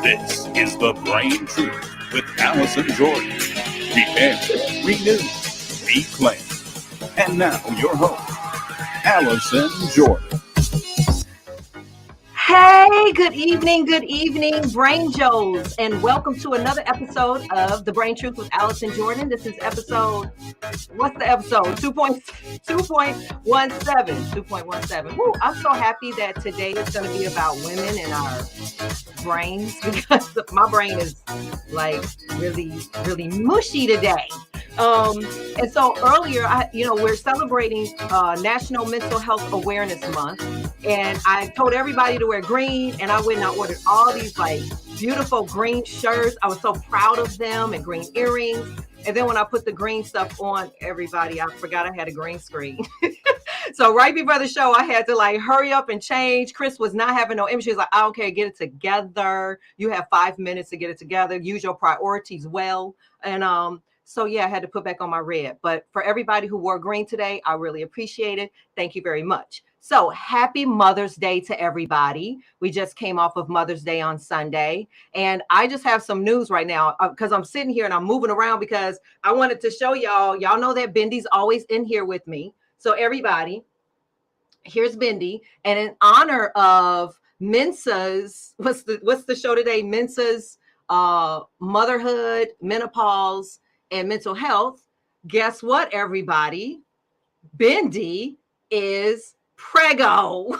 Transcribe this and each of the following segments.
This is The Brain Truth with Allison Jordan. Repent, renew, reclaim. And now your host, Allison Jordan. Hey, good evening, Brain Joes, and welcome to another episode of The Brain Truth with Allison Jordan. This is episode, what's the episode? 2.17. Woo, I'm so happy that today is going to be about women and our brains because my brain is like really mushy today. And so earlier, we're celebrating National Mental Health Awareness Month, and I told everybody to wear green, and I went and I ordered all these like beautiful green shirts. I was so proud of them, and green earrings. And then when I put the green stuff on, everybody, I forgot I had a green screen. So right before the show, I had to like hurry up and change. Chris was not having no image. She was like, I don't care, get it together. You have 5 minutes to get it together. Use your priorities well. And so yeah, I had to put back on my red. But for everybody who wore green today, I really appreciate it. Thank you very much. So happy Mother's Day to everybody. We just came off of Mother's Day on Sunday. And I just have some news right now because I'm sitting here and I'm moving around because I wanted to show y'all. Y'all know that Bendy's always in here with me. So everybody, here's Bendy. And in honor of Menses, what's the show today? Menses, Motherhood, Menopause, and Mental Health. Guess what, everybody? Bendy is preggo.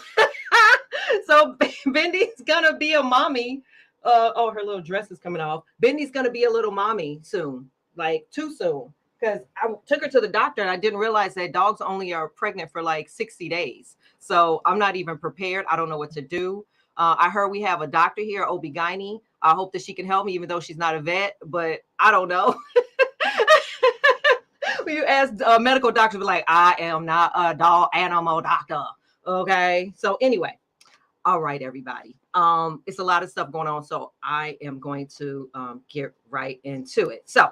So Bendy's gonna be a mommy. Her little dress is coming off. Bendy's gonna be a little mommy soon, like too soon. Because I took her to the doctor and I didn't realize that dogs only are pregnant for like 60 days. So I'm not even prepared. I don't know what to do. I heard we have a doctor here, OB-GYN. I hope that she can help me, even though she's not a vet, but I don't know. When you ask medical doctors, be like, I am not a dog animal doctor. Okay. So anyway, all right, everybody. It's a lot of stuff going on. So I am going to get right into it. So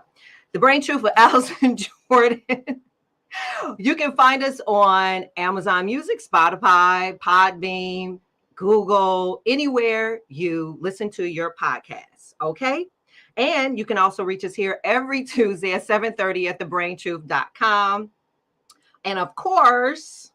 The Brain Truth with Allison Jordan. You can find us on Amazon Music, Spotify, Podbean, Google, anywhere you listen to your podcasts. Okay. And you can also reach us here every Tuesday at 7:30 at thebraintruth.com. And of course,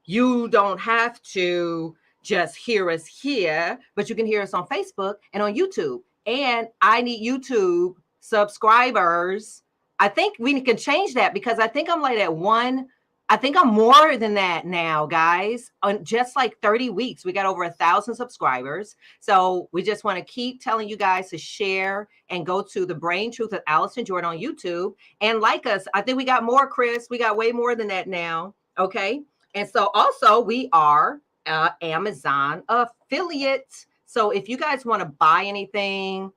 you don't have to just hear us here, but you can hear us on Facebook and on YouTube. And I need YouTube subscribers. I think we can change that because I think I'm like at one. I think I'm more than that now, guys. On just like 30 weeks, we got over 1,000 subscribers. So we just want to keep telling you guys to share and go to The Brain Truth with Allison Jordan on YouTube and like us. I think we got more, Chris. We got way more than that now. Okay. And so also we are Amazon affiliate. So if you guys want to buy anything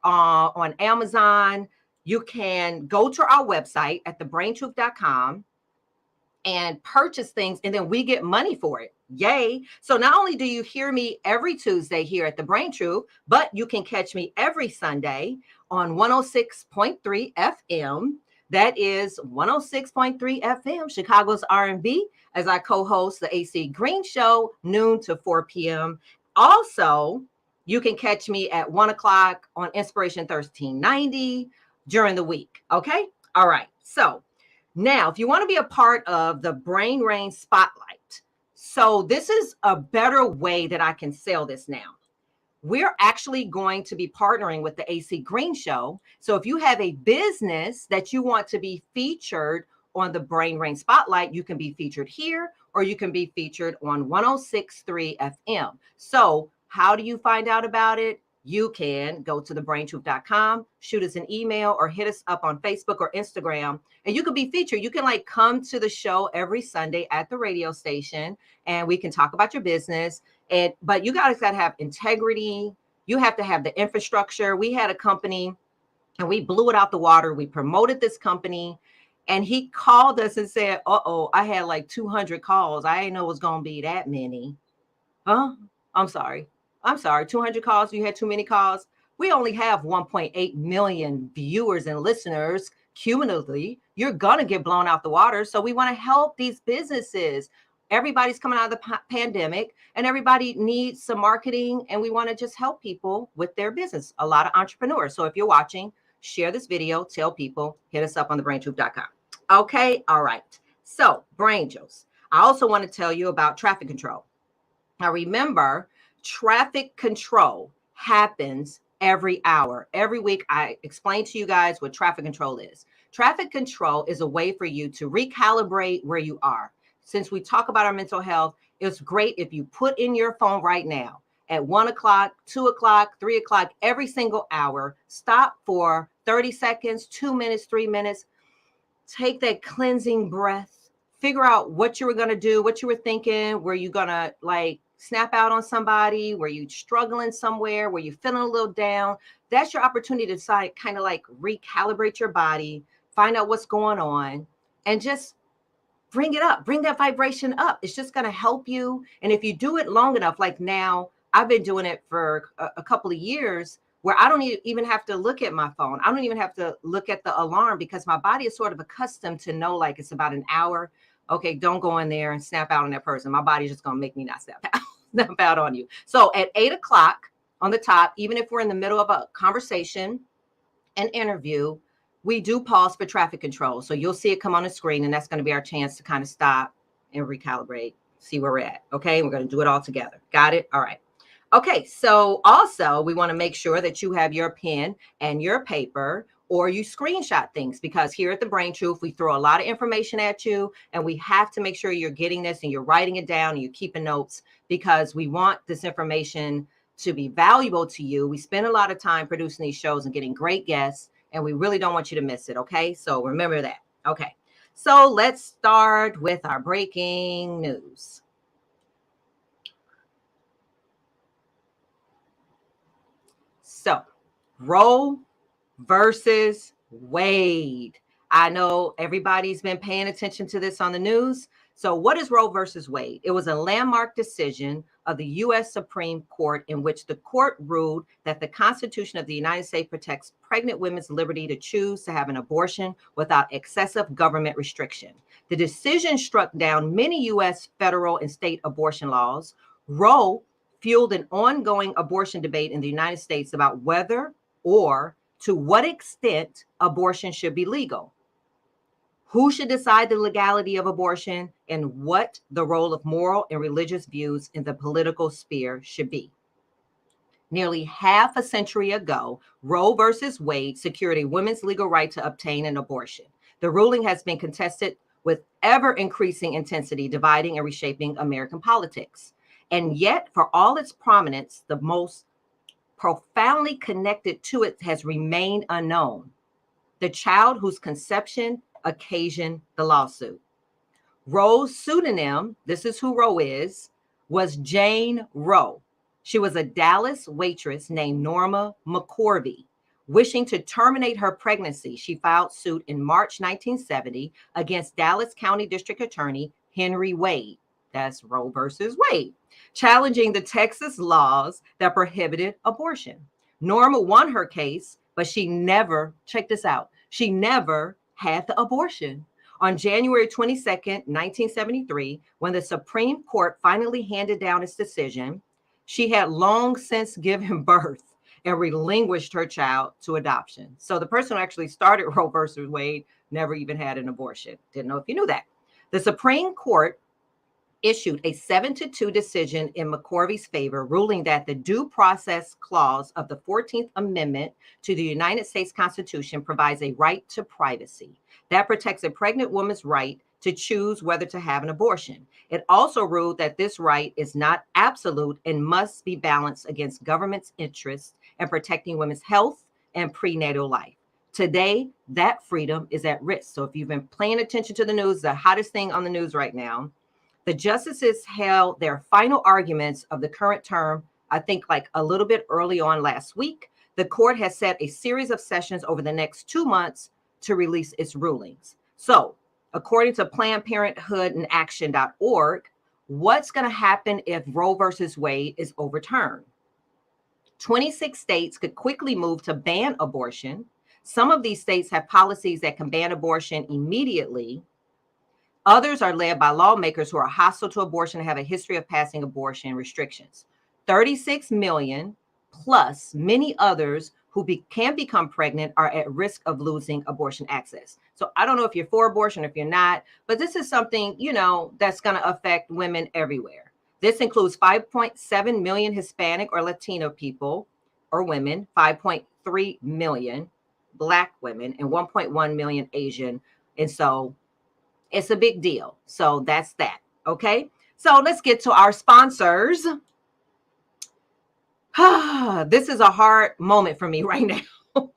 on Amazon, you can go to our website at thebraintruth.com and purchase things, and then we get money for it. Yay. So not only do you hear me every Tuesday here at The Brain Truth, but you can catch me every Sunday on 106.3 FM. That is 106.3 FM, Chicago's R&B, as I co-host the AC Green Show, noon to 4 p.m. Also, you can catch me at 1 o'clock on Inspiration 1390 during the week. Okay. All right. So now, if you want to be a part of the Brain Rain Spotlight, so this is a better way that I can sell this now. We're actually going to be partnering with the AC Green Show. So if you have a business that you want to be featured on the Brain Rain Spotlight, you can be featured here or you can be featured on 106.3 FM. So how do you find out about it? You can go to thebraintruth.com, shoot us an email or hit us up on Facebook or Instagram, and you can be featured. You can like come to the show every Sunday at the radio station and we can talk about your business. But you guys got to have integrity. You have to have the infrastructure. We had a company and we blew it out the water. We promoted this company and he called us and said, I had like 200 calls. I didn't know it was going to be that many. Huh? I'm sorry. 200 calls. You had too many calls. We only have 1.8 million viewers and listeners cumulatively. You're going to get blown out the water. So we want to help these businesses. Everybody's coming out of the pandemic and everybody needs some marketing, and we want to just help people with their business. A lot of entrepreneurs. So if you're watching, share this video, tell people, hit us up on thebraintruth.com. Okay. All right. So brain juice. I also want to tell you about traffic control. Now remember, traffic control happens every hour. Every week I explain to you guys what traffic control is. Traffic control is a way for you to recalibrate where you are. Since we talk about our mental health, it's great if you put in your phone right now at 1 o'clock, 2 o'clock, 3 o'clock, every single hour, stop for 30 seconds, 2 minutes, 3 minutes, take that cleansing breath, figure out what you were going to do, what you were thinking. Were you going to like snap out on somebody? Were you struggling somewhere? Were you feeling a little down? That's your opportunity to decide, kind of like recalibrate your body, find out what's going on, and just bring it up, bring that vibration up. It's just going to help you. And if you do it long enough, like now, I've been doing it for a couple of years where I don't even have to look at my phone. I don't even have to look at the alarm because my body is sort of accustomed to know like it's about an hour. Okay, don't go in there and snap out on that person. My body's just going to make me not snap out on you. So at 8 o'clock on the top, even if we're in the middle of a conversation, an interview, we do pause for traffic control. So you'll see it come on the screen, and that's going to be our chance to kind of stop and recalibrate, see where we're at. Okay, we're going to do it all together. Got it? All right. Okay, so also we want to make sure that you have your pen and your paper, or you screenshot things, because here at the Brain Truth, we throw a lot of information at you, and we have to make sure you're getting this and you're writing it down and you're keeping notes, because we want this information to be valuable to you. We spend a lot of time producing these shows and getting great guests, and we really don't want you to miss it. Okay, so remember that. Okay, so let's start with our breaking news. So, Roe versus Wade. I know everybody's been paying attention to this on the news. So what is Roe versus Wade? It was a landmark decision of the U.S. Supreme Court in which the court ruled that the Constitution of the United States protects pregnant women's liberty to choose to have an abortion without excessive government restriction. The decision struck down many U.S. federal and state abortion laws. Roe fueled an ongoing abortion debate in the United States about whether or to what extent abortion should be legal, who should decide the legality of abortion, and what the role of moral and religious views in the political sphere should be. Nearly half a century ago, Roe versus Wade secured a woman's legal right to obtain an abortion. The ruling has been contested with ever increasing intensity, dividing and reshaping American politics. And yet, for all its prominence, the most profoundly connected to it has remained unknown: the child whose conception occasioned the lawsuit. Roe's pseudonym, this is who Roe is, was Jane Roe. She was a Dallas waitress named Norma McCorvey. Wishing to terminate her pregnancy, she filed suit in March 1970 against Dallas County District Attorney Henry Wade. That's Roe versus Wade, challenging the Texas laws that prohibited abortion. Norma won her case, but she never, check this out, she never had the abortion. On January 22nd, 1973, when the Supreme Court finally handed down its decision, she had long since given birth and relinquished her child to adoption. So the person who actually started Roe versus Wade never even had an abortion. Didn't know if you knew that. The Supreme Court issued a 7-2 decision in McCorvey's favor, ruling that the due process clause of the 14th Amendment to the United States Constitution provides a right to privacy that protects a pregnant woman's right to choose whether to have an abortion. It also ruled that this right is not absolute and must be balanced against government's interests in protecting women's health and prenatal life. Today, that freedom is at risk. So if you've been paying attention to the news, the hottest thing on the news right now, the justices held their final arguments of the current term, I think like a little bit early on last week. The court has set a series of sessions over the next 2 months to release its rulings. So, according to Planned Parenthood and Action.org, what's going to happen if Roe versus Wade is overturned? 26 states could quickly move to ban abortion. Some of these states have policies that can ban abortion immediately. Others are led by lawmakers who are hostile to abortion and have a history of passing abortion restrictions. 36 million plus many others who can become pregnant are at risk of losing abortion access. So I don't know if you're for abortion or if you're not, but this is something, that's going to affect women everywhere. This includes 5.7 million Hispanic or Latino people or women, 5.3 million Black women, and 1.1 million Asian. And so it's a big deal. So that's that. Okay. So let's get to our sponsors. This is a hard moment for me right now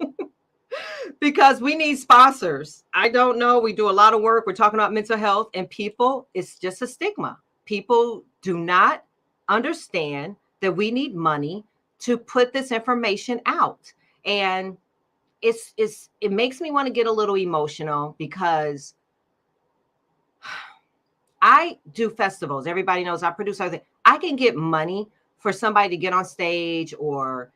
because we need sponsors. I don't know. We do a lot of work. We're talking about mental health, and people, it's just a stigma. People do not understand that we need money to put this information out. And it makes me want to get a little emotional because I do festivals. Everybody knows I produce everything. I can get money for somebody to get on stage or,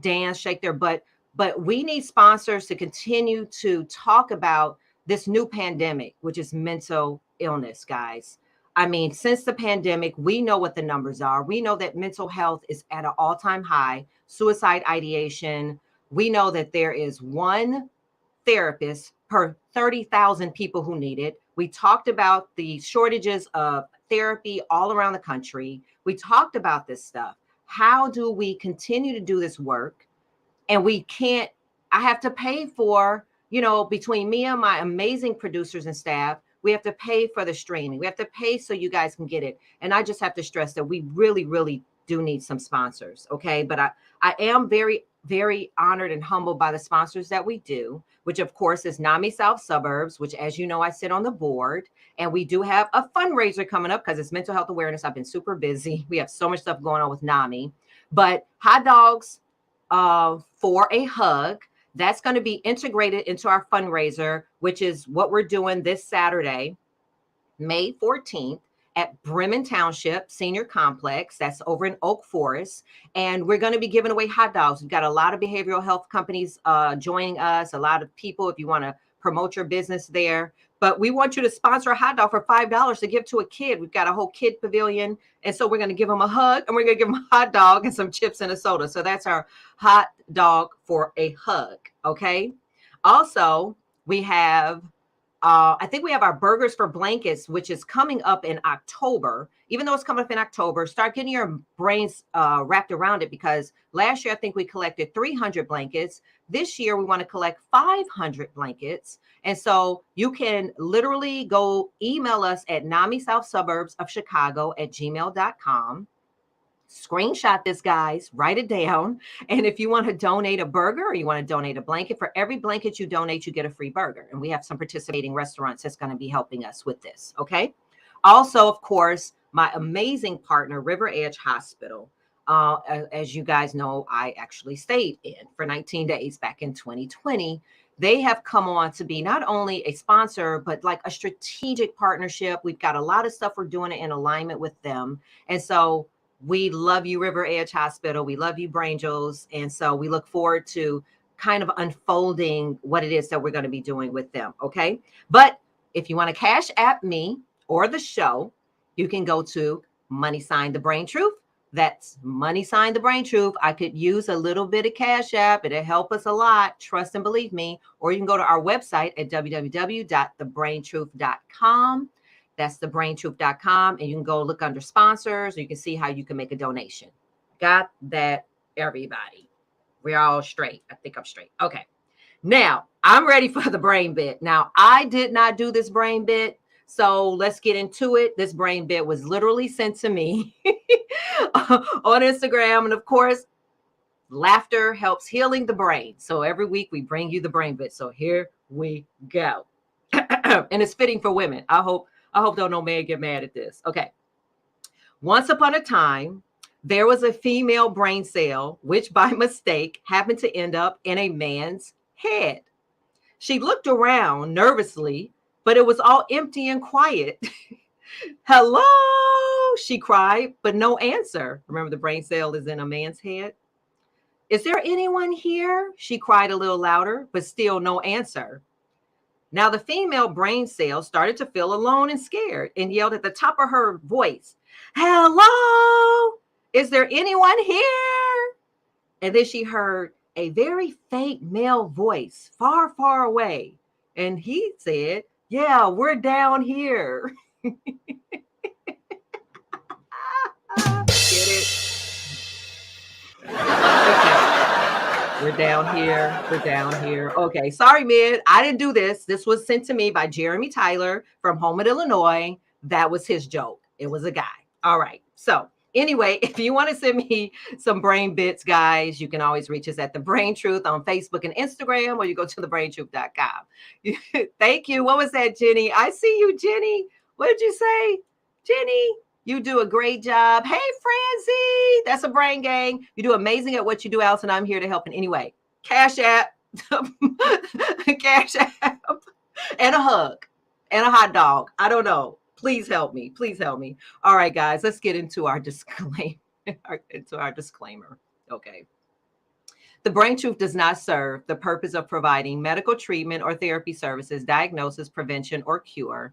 dance, shake their butt. But we need sponsors to continue to talk about this new pandemic, which is mental illness, guys. I mean, since the pandemic, we know what the numbers are. We know that mental health is at an all-time high, suicide ideation. We know that there is one therapist per 30,000 people who need it. We talked about the shortages of therapy all around the country. We talked about this stuff. How do we continue to do this work? And I have to pay for, between me and my amazing producers and staff, we have to pay for the streaming. We have to pay so you guys can get it. And I just have to stress that we really, really do need some sponsors. Okay. But I am very, very honored and humbled by the sponsors that we do, which of course is NAMI South Suburbs, which, as you know, I sit on the board. And we do have a fundraiser coming up because it's mental health awareness. I've been super busy. We have so much stuff going on with NAMI. But hot dogs for a hug, that's going to be integrated into our fundraiser, which is what we're doing this Saturday, May 14th at Bremen Township Senior Complex. That's over in Oak Forest. And we're going to be giving away hot dogs. We've got a lot of behavioral health companies joining us, a lot of people, if you want to promote your business there. But we want you to sponsor a hot dog for $5 to give to a kid. We've got a whole kid pavilion. And so we're going to give them a hug and we're going to give them a hot dog and some chips and a soda. So that's our hot dog for a hug. Okay. Also, we have I think we have our Burgers for Blankets, which is coming up in October. Even though it's coming up in October, start getting your brains wrapped around it, because last year I think we collected 300 blankets. This year we want to collect 500 blankets. And so you can literally go email us at namisouthsuburbsofchicago@gmail.com. Screenshot this, guys, write it down. And if you want to donate a burger or you want to donate a blanket, for every blanket you donate, you get a free burger. And we have some participating restaurants that's going to be helping us with this. Okay. Also, of course, my amazing partner, River Edge Hospital. As you guys know, I actually stayed in for 19 days back in 2020. They have come on to be not only a sponsor, but like a strategic partnership. We've got a lot of stuff we're doing in alignment with them. And so we love you, River Edge Hospital. We love you, Brangels. And so we look forward to kind of unfolding what it is that we're going to be doing with them. Okay. But if you want to cash app me or the show, you can go to $the Brain Truth. That's $the Brain Truth. I could use a little bit of cash app. It'll help us a lot. Trust and believe me. Or you can go to our website at www.thebraintruth.com. That's thebraintruth.com. And you can go look under sponsors. You can see how you can make a donation. Got that, everybody? We're all straight. I think I'm straight. Okay. Now, I'm ready for the brain bit. Now, I did not do this brain bit, so let's get into it. This brain bit was literally sent to me on Instagram. And of course, laughter helps healing the brain. So every week we bring you the brain bit. So here we go. And it's fitting for women. I hope don't no man get mad at this. Okay. Once upon a time, there was a female brain cell, which by mistake happened to end up in a man's head. She looked around nervously, but it was all empty and quiet. Hello, she cried, but no answer. Remember, the brain cell is in a man's head. Is there anyone here? She cried a little louder, but still no answer. Now, the female brain cells started to feel alone and scared and yelled at the top of her voice, "Hello, is there anyone here?" And then she heard a very faint male voice far, far away. And he said, "Yeah, we're down here." Get it? Okay. We're down here. We're down here. Okay. Sorry, man. I didn't do this. This was sent to me by Jeremy Tyler from Homewood, Illinois. That was his joke. It was a guy. All right. So, anyway, if you want to send me some brain bits, guys, you can always reach us at The Brain Truth on Facebook and Instagram, or you go to thebraintruth.com. Thank you. What was that, Jenny? I see you, Jenny. What did you say, Jenny? You do a great job. Hey, Francie, that's a brain gang. You do amazing at what you do, Allison. I'm here to help in any way. Cash app, cash app, and a hug, and a hot dog. I don't know. Please help me. Please help me. All right, guys, let's get into our disclaimer. Okay. The Brain Truth does not serve the purpose of providing medical treatment or therapy services, diagnosis, prevention, or cure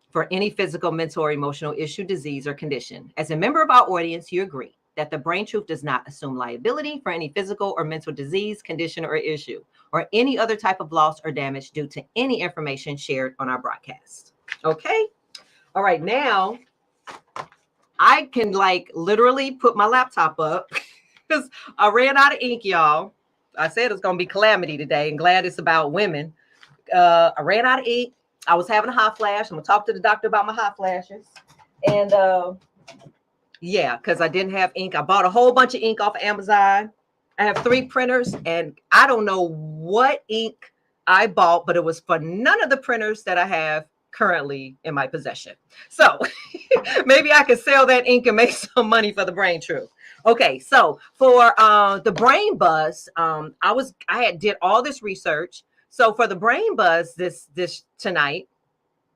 for any physical, mental, or emotional issue, disease, or condition. As a member of our audience, you agree that the Brain Truth does not assume liability for any physical or mental disease, condition, or issue, or any other type of loss or damage due to any information shared on our broadcast. Okay? All right, now I can literally put my laptop up because I ran out of ink, y'all. I said it's going to be calamity today, and glad it's about women. I ran out of ink. I was having a hot flash. I'm gonna talk to the doctor about my hot flashes. And yeah, because I didn't have ink. I bought a whole bunch of ink off of Amazon. I have 3 printers, and I don't know what ink I bought, but it was for none of the printers that I have currently in my possession. So maybe I could sell that ink and make some money for the Brain Truth. Okay, so for the Brain Buzz, I did all this research. So for the Brain Buzz this tonight,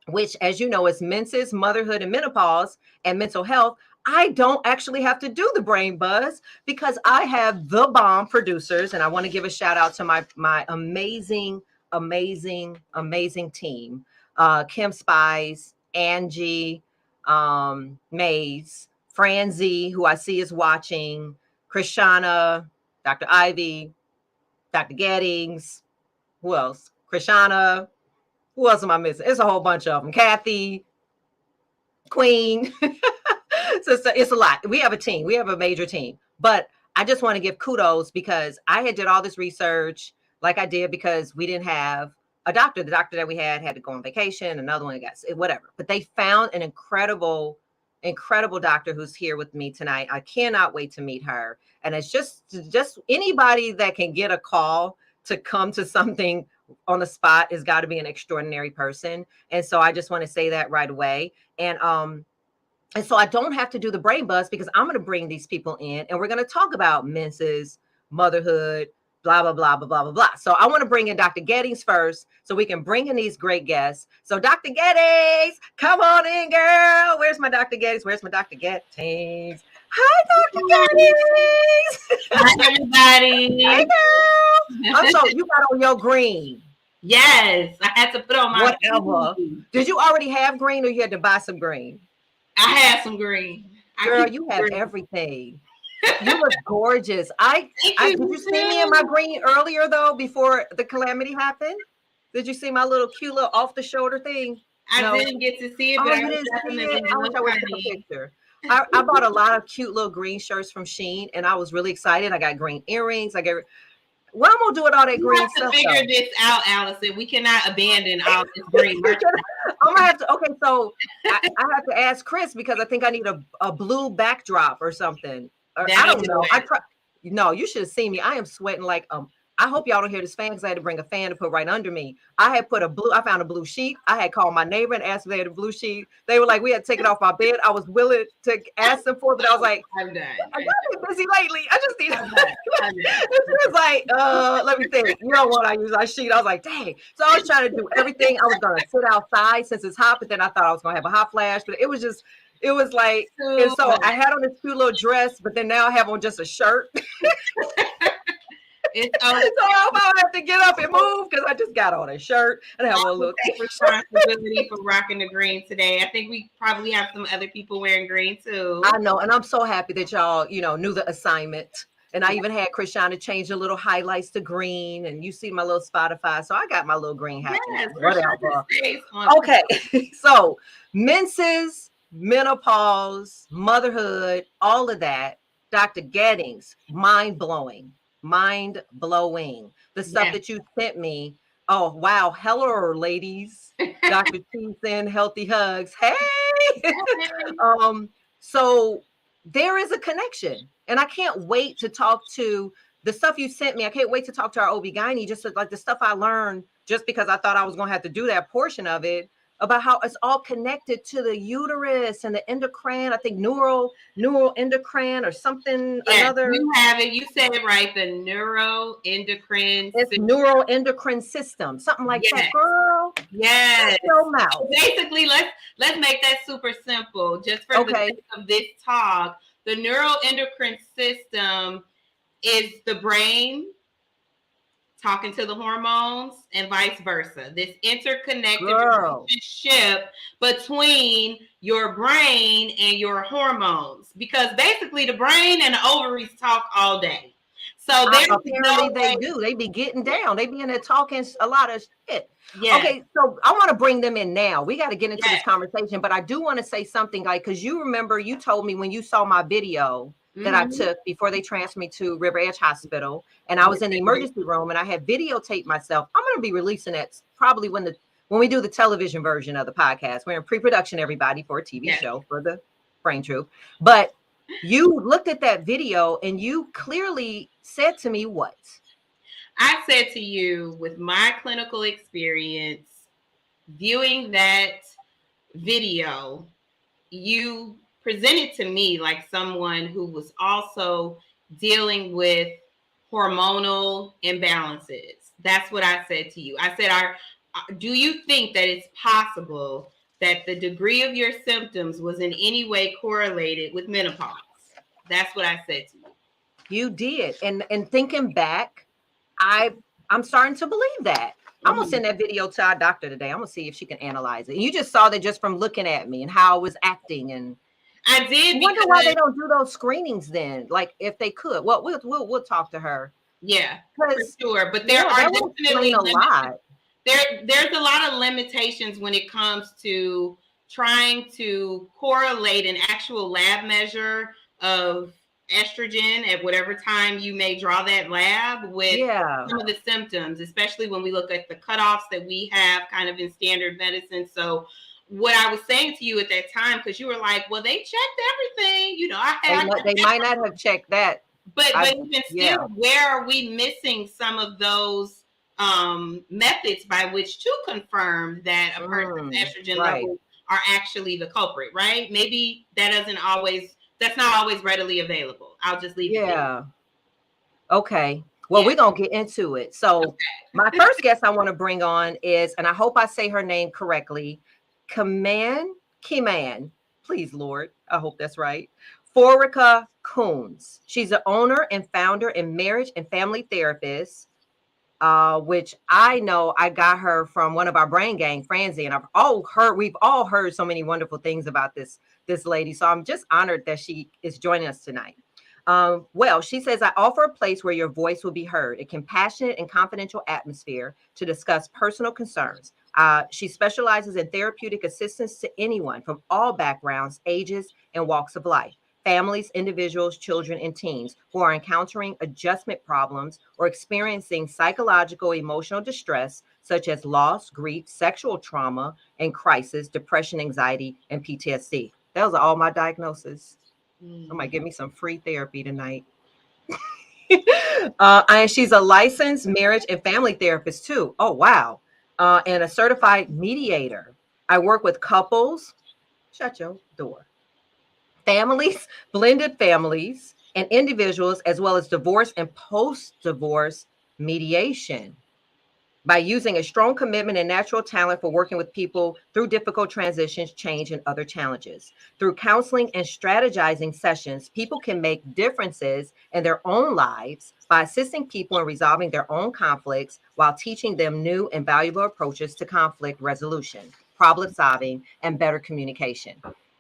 which, as you know, is Menses, Motherhood, and Menopause, and mental health, I don't actually have to do the Brain Buzz because I have the bomb producers, and I want to give a shout out to my amazing team, Kim Spies, Angie, Mays, Franzi, who I see is watching, Krishana, Dr. Ivy, Dr. Gettings. Who else? Krishana. Who else am I missing? It's a whole bunch of them. Kathy, Queen. So it's a lot. We have a team. We have a major team. But I just want to give kudos because I had did all this research like I did because we didn't have a doctor. The doctor that we had to go on vacation. Another one, I guess, whatever. But they found an incredible doctor who's here with me tonight. I cannot wait to meet her. And it's just anybody that can get a call to come to something on the spot has got to be an extraordinary person. And so I just want to say that right away. And so I don't have to do the Brain Buzz because I'm going to bring these people in and we're going to talk about menses, motherhood, blah, blah, blah, blah, blah, blah, blah. So I want to bring in Dr. Gettings first so we can bring in these great guests. So Dr. Gettings, come on in, girl. Where's my Dr. Gettings? Where's my Dr. Gettings? Hi, Dr. Gettings. Hi, everybody. Hey, girl. So you got on your green. Yes, I had to put on my whatever. Green. Did you already have green or you had to buy some green? I had some green. Girl, you have everything. You look gorgeous. Did you see me in my green earlier though, before the calamity happened? Did you see my little cute little off the shoulder thing? I didn't get to see it, but I didn't see it. I wish I would take a picture. I bought a lot of cute little green shirts from Shein, and I was really excited. I got green earrings. I'm gonna do with all that green stuff. We have to figure this out, Allison. We cannot abandon all this green merchandise. I'm gonna have to. Okay, so I have to ask Chris because I think I need a blue backdrop or something. Or, I don't know. No, you should have seen me. I am sweating like I hope y'all don't hear this fan because I had to bring a fan to put right under me. I found a blue sheet. I had called my neighbor and asked if they had a blue sheet. They were like, we had to take it off my bed. I was willing to ask them for it, but I was like, I'm done. I got busy lately. I just need This was like, let me think. You know what? I use our sheet. I was like, dang. So I was trying to do everything. I was gonna sit outside since it's hot, but then I thought I was gonna have a hot flash, but it was like, and so I had on this cute little dress, but then now I have on just a shirt. It's So okay. I might have to get up and move because I just got on a shirt and I have I a will little take responsibility for rocking the green today. I think we probably have some other people wearing green too. I know, and I'm so happy that y'all, knew the assignment. And I even had Krishana change the little highlights to green, and you see my little Spotify. So I got my little green hat. Yes, Whatever. stays on. Okay. So menses, menopause, motherhood, all of that. Dr. Gettings, mind blowing. Mind blowing. The stuff Yes. that you sent me. Oh, wow. Hello, ladies. Dr. T send healthy hugs. Hey. So there is a connection, and I can't wait to talk to the stuff you sent me. I can't wait to talk to our OB-GYN, just like the stuff I learned, just because I thought I was going to have to do that portion of it, about how it's all connected to the uterus and the endocrine. I think neuroendocrine or something. Yes, Another. you have it. You said it right. The neuroendocrine It's system. neuroendocrine system, something like Yes. that, girl. Yes. Your mouth. So basically, let's make that super simple. Just for the sake of this talk, the neuroendocrine system is the brain talking to the hormones and vice versa. This interconnected relationship between your brain and your hormones, because basically the brain and the ovaries talk all day. So apparently they do. They be getting down. They be in there talking a lot of shit. Yeah. Okay, so I want to bring them in now. We got to get into this conversation, but I do want to say something, like, because you remember you told me when you saw my video that I took before they transferred me to River Edge Hospital, and I was in the emergency room and I had videotaped myself. I'm going to be releasing that probably when we do the television version of the podcast. We're in pre-production, everybody, for a TV show for the Brain Truth. But you looked at that video and you clearly said to me what? I said to you, with my clinical experience, viewing that video, you presented to me like someone who was also dealing with hormonal imbalances. That's what I said to you. I said, do you think that it's possible that the degree of your symptoms was in any way correlated with menopause? That's what I said to you. You did. And thinking back, I'm starting to believe that. I'm gonna send that video to our doctor today. I'm gonna see if she can analyze it. And you just saw that just from looking at me and how I was acting. And I did. I wonder why they don't do those screenings then. Like, if they could. Well, we'll talk to her. Yeah, for sure. But there are definitely a lot. There's a lot of limitations when it comes to trying to correlate an actual lab measure of estrogen at whatever time you may draw that lab with some of the symptoms, especially when we look at the cutoffs that we have kind of in standard medicine. So what I was saying to you at that time, because you were like, well, they checked everything, they might not have checked that. But even still, where are we missing some of those methods by which to confirm that a person's estrogen levels are actually the culprit, right? Maybe that's not always readily available. I'll just leave it there. Okay. Well, we're going to get into it. So my first guest I want to bring on is, and I hope I say her name correctly, Kiman. Please, Lord. I hope that's right. Forica Coons. She's the owner and founder and marriage and family therapist, which I know I got her from one of our Brain Gang, Francie, and we've all heard so many wonderful things about this lady. So I'm just honored that she is joining us tonight. Well, she says, I offer a place where your voice will be heard, a compassionate and confidential atmosphere to discuss personal concerns. She specializes in therapeutic assistance to anyone from all backgrounds, ages, and walks of life. Families, individuals, children, and teens who are encountering adjustment problems or experiencing psychological, emotional distress, such as loss, grief, sexual trauma, and crisis, depression, anxiety, and PTSD. Those are all my diagnoses. Somebody give me some free therapy tonight. And she's a licensed marriage and family therapist too. Oh, wow. And a certified mediator. I work with couples. Shut your door. Families, blended families, and individuals, as well as divorce and post-divorce mediation. By using a strong commitment and natural talent for working with people through difficult transitions, change, and other challenges. Through counseling and strategizing sessions, people can make differences in their own lives by assisting people in resolving their own conflicts while teaching them new and valuable approaches to conflict resolution, problem solving, and better communication.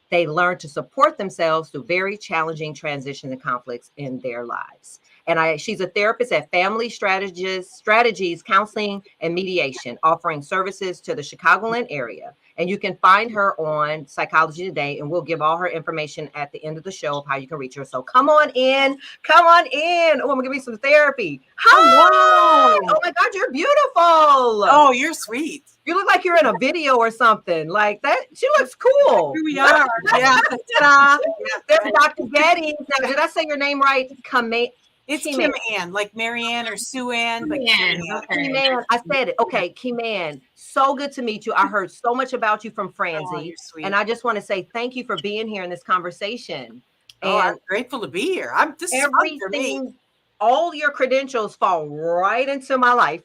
They learn to support themselves through very challenging transitions and conflicts in their lives. And she's a therapist at Family Strategies Counseling and Mediation, offering services to the Chicagoland area. And you can find her on Psychology Today, and we'll give all her information at the end of the show of how you can reach her. So come on in. Come on in. Oh, I'm going to give you some therapy. Hi. Hello. Oh, my God, you're beautiful. Oh, you're sweet. You look like you're in a video or something like that. She looks cool. Here we are. Yeah. Ta-da. There's Dr. Getty. Now, did I say your name right? It's Kim Ann, like Mary Ann or Sue Ann. But Kim Ann. I said it. Okay, Kim Ann. So good to meet you. I heard so much about you from Francie. And I just want to say thank you for being here in this conversation. Oh, I'm grateful to be here. This is fun for me. All your credentials fall right into my life.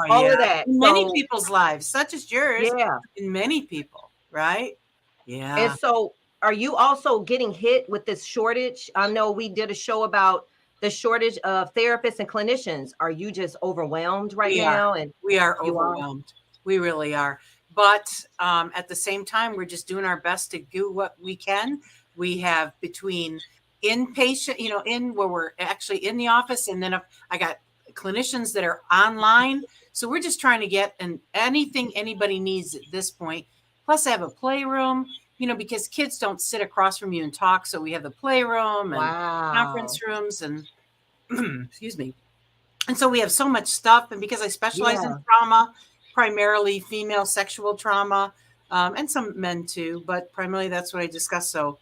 All of that. Many people's lives, such as yours. Yeah. In many people, right? Yeah. And so are you also getting hit with this shortage? I know we did a show about the shortage of therapists and clinicians. Are you just overwhelmed right now? And we are overwhelmed. We really are. But at the same time, we're just doing our best to do what we can. We have between inpatient, where we're actually in the office, and then I got clinicians that are online. So we're just trying to get anything anybody needs at this point. Plus I have a playroom, because kids don't sit across from you and talk. So we have the playroom and conference rooms and excuse me. And so we have so much stuff. And because I specialize in trauma, primarily female sexual trauma, and some men too, but primarily that's what I discuss. So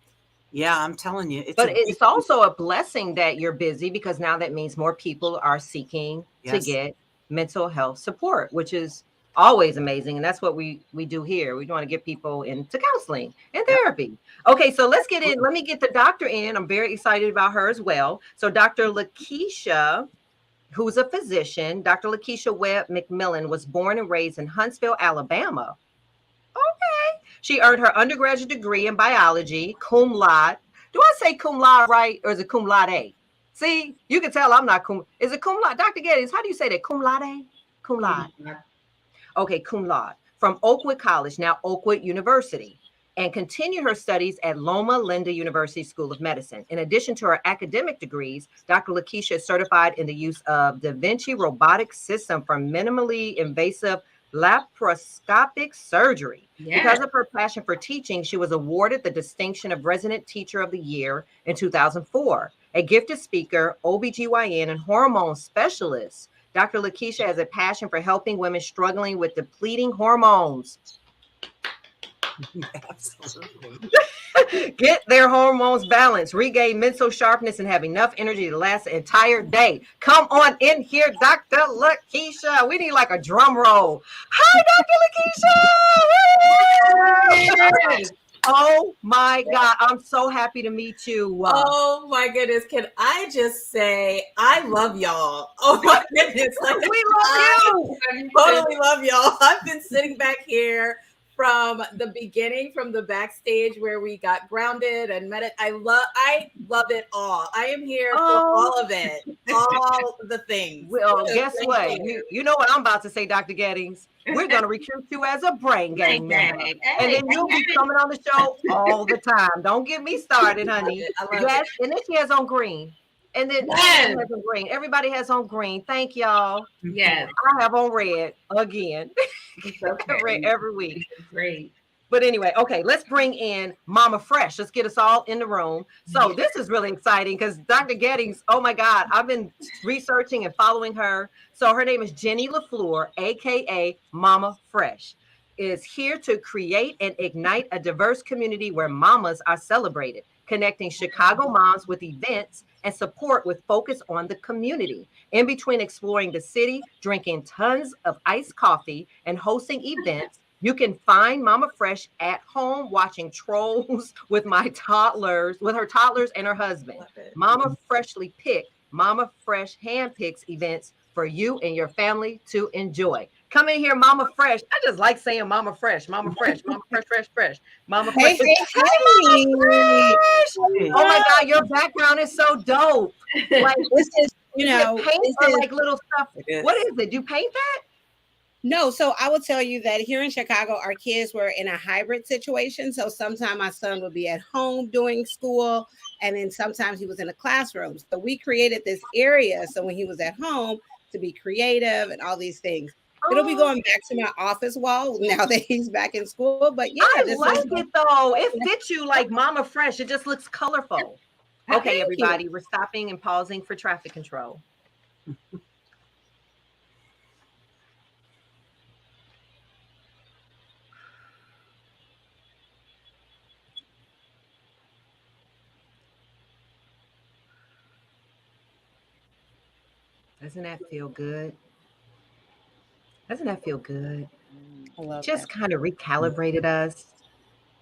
yeah, I'm telling you. It's also a blessing that you're busy, because now that means more people are seeking to get mental health support, which is always amazing. And that's what we do here. We want to get people into counseling and therapy. Okay, so let's get in. Let me get the doctor in. I'm very excited about her as well. So Dr. Lakeisha, who's a physician, Dr. Lakeisha Webb McMillan was born and raised in Huntsville, Alabama. Okay. She earned her undergraduate degree in biology, cum laude. Do I say cum laude right, or is it cum laude? See, you can tell I'm not cum. Is it cum laude? Dr. Geddes, how do you say that? Cum laude? Cum laude. Okay, cum laude. From Oakwood College, now Oakwood University, and continued her studies at Loma Linda University School of Medicine. In addition to her academic degrees, Dr. Lakeisha is certified in the use of Da Vinci robotic system for minimally invasive laparoscopic surgery. Because of her passion for teaching, she was awarded the distinction of Resident Teacher of the Year in 2004. A gifted speaker, OBGYN, and hormone specialist, Dr. Lakeisha has a passion for helping women struggling with depleting hormones. Absolutely. Get their hormones balanced, regain mental sharpness, and have enough energy to last the entire day. Come on in here, Dr. Lakeisha. We need like a drum roll. Hi, Dr. Lakeisha. Oh my God, I'm so happy to meet you. Oh my goodness, can I just say I love y'all? Oh my goodness, we love you. Totally love y'all. I've been sitting back here from the beginning, from the backstage where we got grounded and I love it all. I am here for all of it, all the things. Well, guess what? You know what I'm about to say, Dr. Gettings. We're going to recruit you as a brain gang member. And then you'll be coming on the show all the time. Don't get me started, honey. Yes, and then she has on green. And then has on green. Everybody has on green. Thank y'all. Yes. I have on red again. Red every week. Great. But anyway, okay, let's bring in Mama Fresh. Let's get us all in the room. So this is really exciting because Dr. Gettings, oh my God, I've been researching and following her. So her name is Jenny LaFleur, aka Mama Fresh, is here to create and ignite a diverse community where mamas are celebrated, connecting Chicago moms with events and support with focus on the community. In between exploring the city, drinking tons of iced coffee, and hosting events, you can find Mama Fresh at home watching Trolls with her toddlers and her husband. Mama Freshly picked Mama Fresh handpicks events for you and your family to enjoy. Come in here, Mama Fresh. I just like saying Mama Fresh, Mama Fresh, Mama Fresh, Fresh, Fresh, Mama Fresh. Hey, Hey, Mama Fresh. Oh my yeah. God, your background is so dope. Like, This is, is it paint this or is like little stuff? What is it? Do you paint that? no. So I will tell you that here in Chicago, our kids were in a hybrid situation. So sometimes my son would be at home doing school, and then sometimes he was in a classroom. So we created this area so when he was at home to be creative and all these things. It'll be Oh, going back to my office wall now that he's back in school. But yeah, I this like is it though. It fits you like Mama Fresh. It just looks colorful. Okay, thank you. everybody, we're stopping and pausing for traffic control. Doesn't that feel good? Doesn't that feel good? I love Just that. kind of recalibrated us.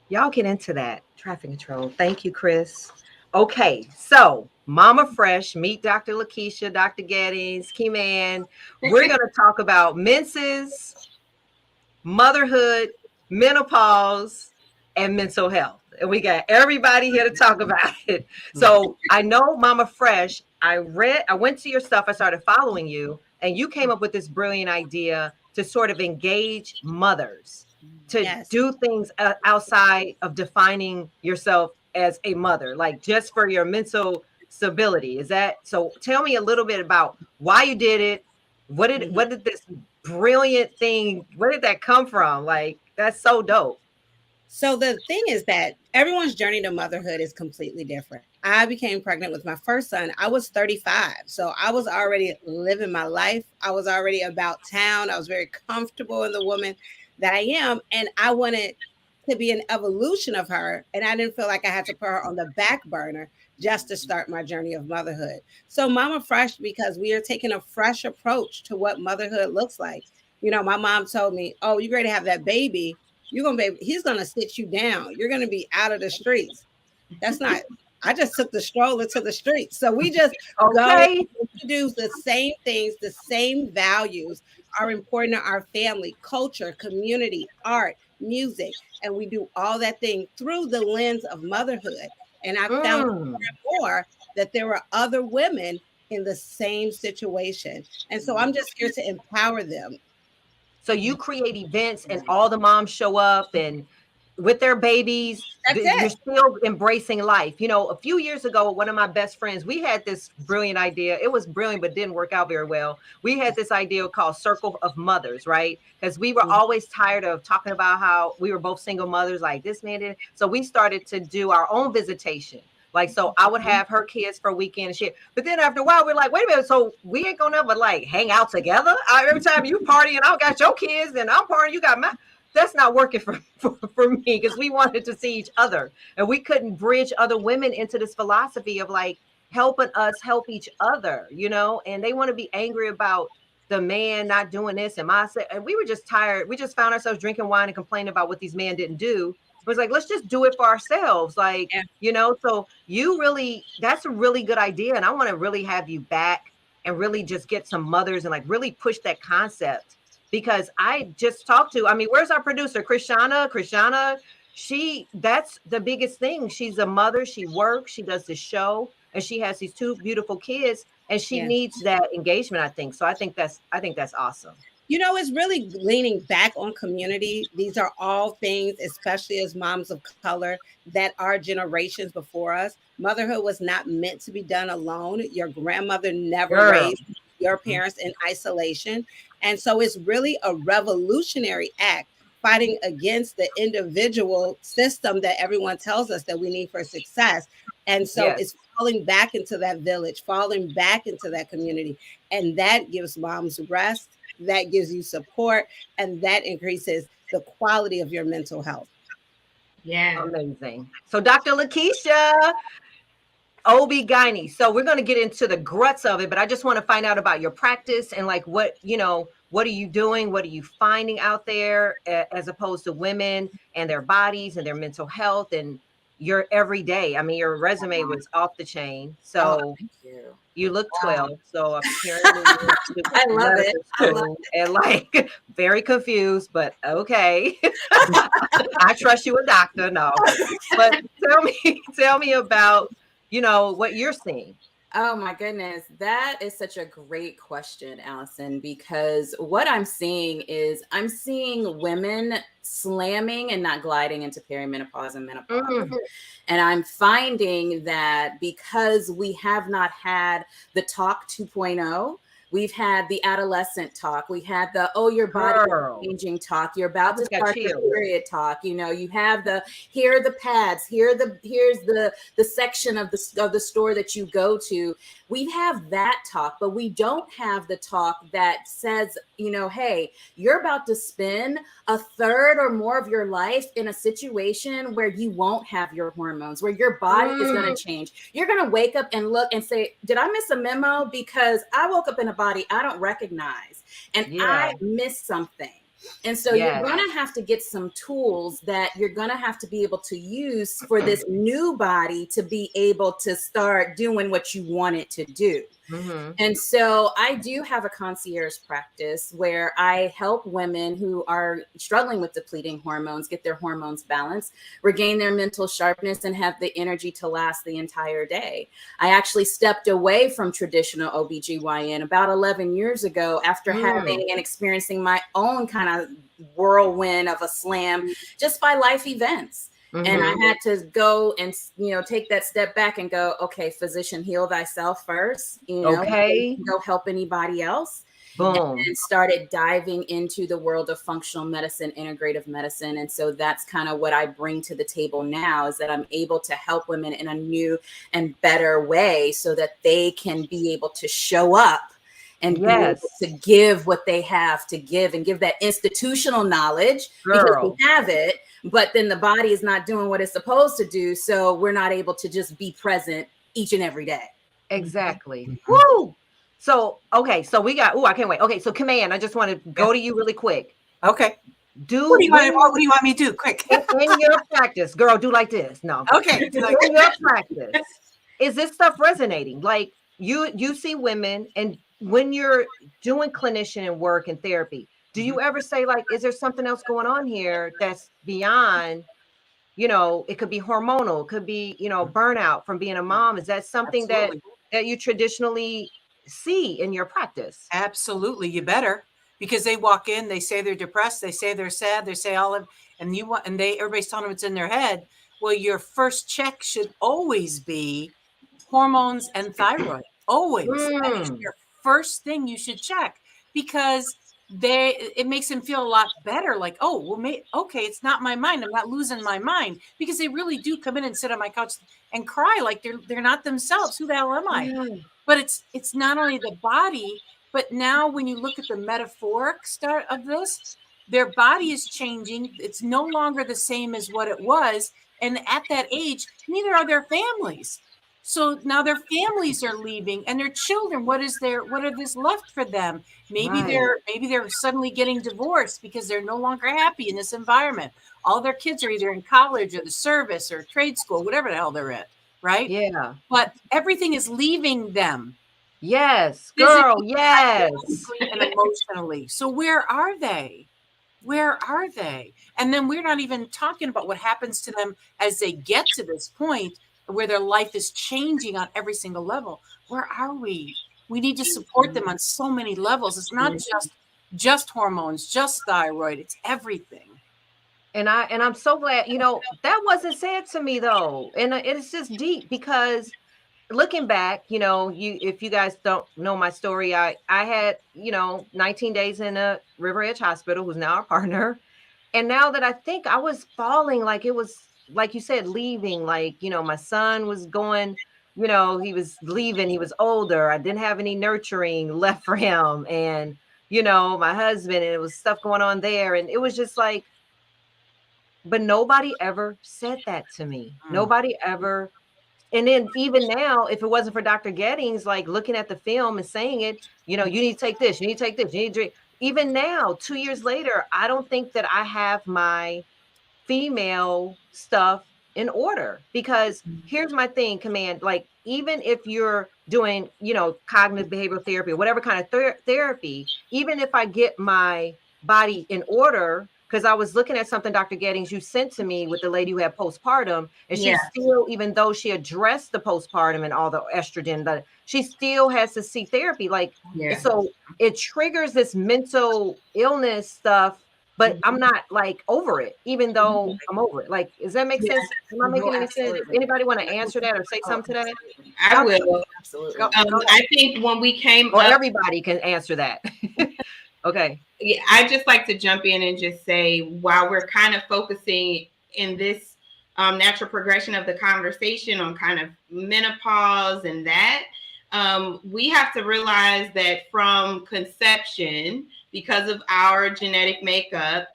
Y'all get into that. Traffic control. Thank you, Chris. Okay, so Mama Fresh, meet Dr. Lakeisha, Dr. Gettys, Key Man. We're going to talk about menses, motherhood, menopause, and mental health. And we got everybody here to talk about it. So I know Mama Fresh, I went to your stuff, I started following you, and you came up with this brilliant idea to sort of engage mothers to Yes. do things outside of defining yourself as a mother, like just for your mental stability. Is that so? Tell me a little bit about why you did it. What did this brilliant thing, where did that come from? Like, that's so dope. So the thing is that everyone's journey to motherhood is completely different. I became pregnant with my first son. I was 35. So I was already living my life. I was already about town. I was very comfortable in the woman that I am. And I wanted to be an evolution of her. And I didn't feel like I had to put her on the back burner just to start my journey of motherhood. So Mama Fresh, because we are taking a fresh approach to what motherhood looks like. My mom told me, "Oh, you're ready to have that baby. You're gonna be, he's gonna sit you down. You're gonna be out of the streets." That's not, I just took the stroller to the streets. So we just go Okay. to do the same things, the same values are important to our family, culture, community, art, music. And we do all that thing through the lens of motherhood. And I found more Mm. and more that there were other women in the same situation. And so I'm just here to empower them. So you create events and all the moms show up and with their babies, That's you're it. still embracing life. A few years ago, one of my best friends, we had this brilliant idea. It was brilliant, but didn't work out very well. We had this idea called Circle of Mothers, right? Because we were always tired of talking about how we were both single mothers, like this man did. So we started to do our own visitation. Like, so I would have her kids for a weekend and shit. But then after a while, we're like, wait a minute. So we ain't gonna ever like hang out together. Every time you party and I got your kids and I'm partying, you got my. That's not working for me because we wanted to see each other and we couldn't bridge other women into this philosophy of like helping us help each other, and they want to be angry about the man not doing this and we were just tired. We just found ourselves drinking wine and complaining about what these men didn't do. It was like, let's just do it for ourselves. Like, Yeah. so that's a really good idea. And I want to really have you back and really just get some mothers and like really push that concept because I just talked to, where's our producer? Krishana, that's the biggest thing. She's a mother. She works, she does this show and she has these two beautiful kids and she Yeah. needs that engagement, I think. So I think that's awesome. It's really leaning back on community. These are all things, especially as moms of color, that are generations before us. Motherhood was not meant to be done alone. Your grandmother never Girl. raised your parents in isolation. And so it's really a revolutionary act fighting against the individual system that everyone tells us that we need for success. And so Yes. it's falling back into that village, falling back into that community. And that gives moms rest, that gives you support, and that increases the quality of your mental health. Yeah. Amazing. So Dr. Lakeisha, OB-GYN. So we're going to get into the guts of it, but I just want to find out about your practice and like what are you doing? What are you finding out there as opposed to women and their bodies and their mental health? And, your everyday. I mean, your resume was off the chain. Oh, So thank you. you look Wow. 12. So apparently you went to I love it. medical I love school and like very confused, but okay. I trust you a doctor. No. But tell me about, what you're seeing. Oh my goodness, that is such a great question, Allison, because what I'm seeing women slamming and not gliding into perimenopause and menopause. Mm, And I'm finding that because we have not had the talk 2.0, we've had the adolescent talk, we had the, oh, your body is girl, changing talk, you're I about to just got start the chills. period talk, you have the, here are the pads, here's the section of the store that you go to. We have that talk, but we don't have the talk that says, hey, you're about to spend a third or more of your life in a situation where you won't have your hormones, where your body is going to change. You're going to wake up and look and say, did I miss a memo? Because I woke up in a body I don't recognize and Yeah. I missed something. And so Yes. you're going to have to get some tools that you're going to have to be able to use for this new body to be able to start doing what you want it to do. Mhm. And so I do have a concierge practice where I help women who are struggling with depleting hormones get their hormones balanced, regain their mental sharpness, and have the energy to last the entire day. I actually stepped away from traditional OBGYN about 11 years ago after having and experiencing my own kind of whirlwind of a slam just by life events. And I had to go and, take that step back and go, okay, physician, heal thyself first, Okay. go help anybody else. Boom. And started diving into the world of functional medicine, integrative medicine. And so that's kind of what I bring to the table now, is that I'm able to help women in a new and better way so that they can be able to show up and be able to give what they have to give and give that institutional knowledge because we have it, but then the body is not doing what it's supposed to do. So we're not able to just be present each and every day. Exactly. Woo! So, okay, so we got, I can't wait. Okay, so Command, I just want to go to you really quick. Okay. What do you want me to do? Quick. In your practice, girl, do like this. No. Okay. In your practice, is this stuff resonating? Like you see women, and when you're doing clinician and work and therapy, do you ever say like, is there something else going on here that's beyond, it could be hormonal, it could be, burnout from being a mom. Is that something that you traditionally see in your practice? Absolutely. You better, because they walk in, they say they're depressed, they say they're sad, they say all of, and everybody's telling them it's in their head. Well, your first check should always be hormones and thyroid. Always. That is your first thing you should check, because it makes them feel a lot better. Like, oh, well, okay, it's not my mind. I'm not losing my mind, because they really do come in and sit on my couch and cry like they're not themselves. Who the hell am I? But it's not only the body, but now when you look at the metaphoric start of this, their body is changing. It's no longer the same as what it was. And at that age, neither are their families. So now their families are leaving, and their children, what is this left for them? Maybe they're suddenly getting divorced because they're no longer happy in this environment. All their kids are either in college or the service or trade school, whatever the hell they're in, right? Yeah. But everything is leaving them. Yes, girl, yes. And emotionally. So where are they? Where are they? And then we're not even talking about what happens to them as they get to this point where their life is changing on every single level. Where are we? We need to support them on so many levels. It's not just hormones, just thyroid. It's everything. And I'm so glad, that wasn't said to me though. And it's just deep, because looking back, if you guys don't know my story, I had, 19 days in a River Edge hospital, who's now our partner. And now that I think, I was falling, like it was, like you said, leaving, like, my son was going, he was leaving, he was older. I didn't have any nurturing left for him. And, my husband, and it was stuff going on there. And it was just like, but nobody ever said that to me. Nobody ever. And then even now, if it wasn't for Dr. Gettings, like looking at the film and saying it, you need to take this, you need to take this, you need to drink. Even now, 2 years later, I don't think that I have my female stuff in order, because here's my thing, Command, like, even if you're doing, cognitive behavioral therapy or whatever kind of therapy, even if I get my body in order, because I was looking at something, Dr. Gettings, you sent to me with the lady who had postpartum, and she still, even though she addressed the postpartum and all the estrogen, she still has to see therapy. Like, so it triggers this mental illness stuff, but I'm not like over it, even though I'm over it. Like, does that make sense? Am I making any sense? Anybody want to answer that or say something to that? I will. Absolutely. I think when we came or up, everybody can answer that. Okay. Yeah, I just like to jump in and just say, while we're kind of focusing in this natural progression of the conversation on kind of menopause and that, we have to realize that from conception, because of our genetic makeup,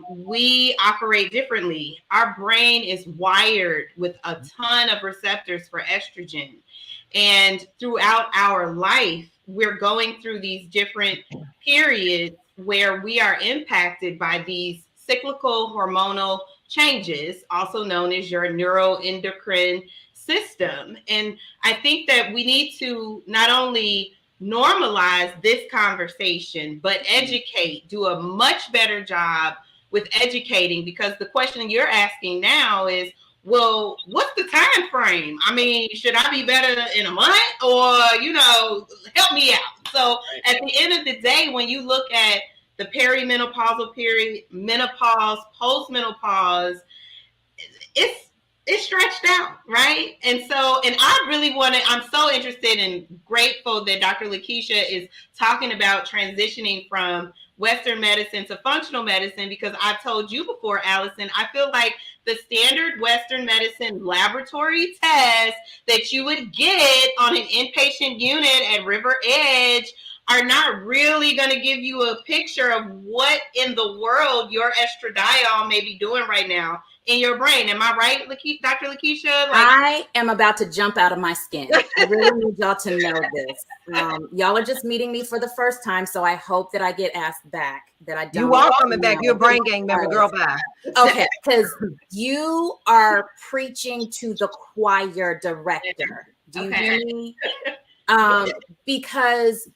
we operate differently. Our brain is wired with a ton of receptors for estrogen. And throughout our life, we're going through these different periods where we are impacted by these cyclical hormonal changes, also known as your neuroendocrine system. And I think that we need to not only normalize this conversation, but educate, do a much better job with educating, because the question you're asking now is, well, what's the time frame? I mean, should I be better in a month, or, help me out? So at the end of the day, when you look at the perimenopausal period, menopause, postmenopause, it's stretched out, right? And I'm so interested and grateful that Dr. Lakeisha is talking about transitioning from Western medicine to functional medicine, because I've told you before, Allison, I feel like the standard Western medicine laboratory test that you would get on an inpatient unit at River Edge are not really going to give you a picture of what in the world your estradiol may be doing right now in your brain. Am I right, Dr. Lakeisha? I am about to jump out of my skin. I really need y'all to know this. Y'all are just meeting me for the first time, so I hope that I get asked back. That I don't. You are coming back. You're a brain gang member, girl. Bye. Okay, because you are preaching to the choir director. Do you hear me? Because.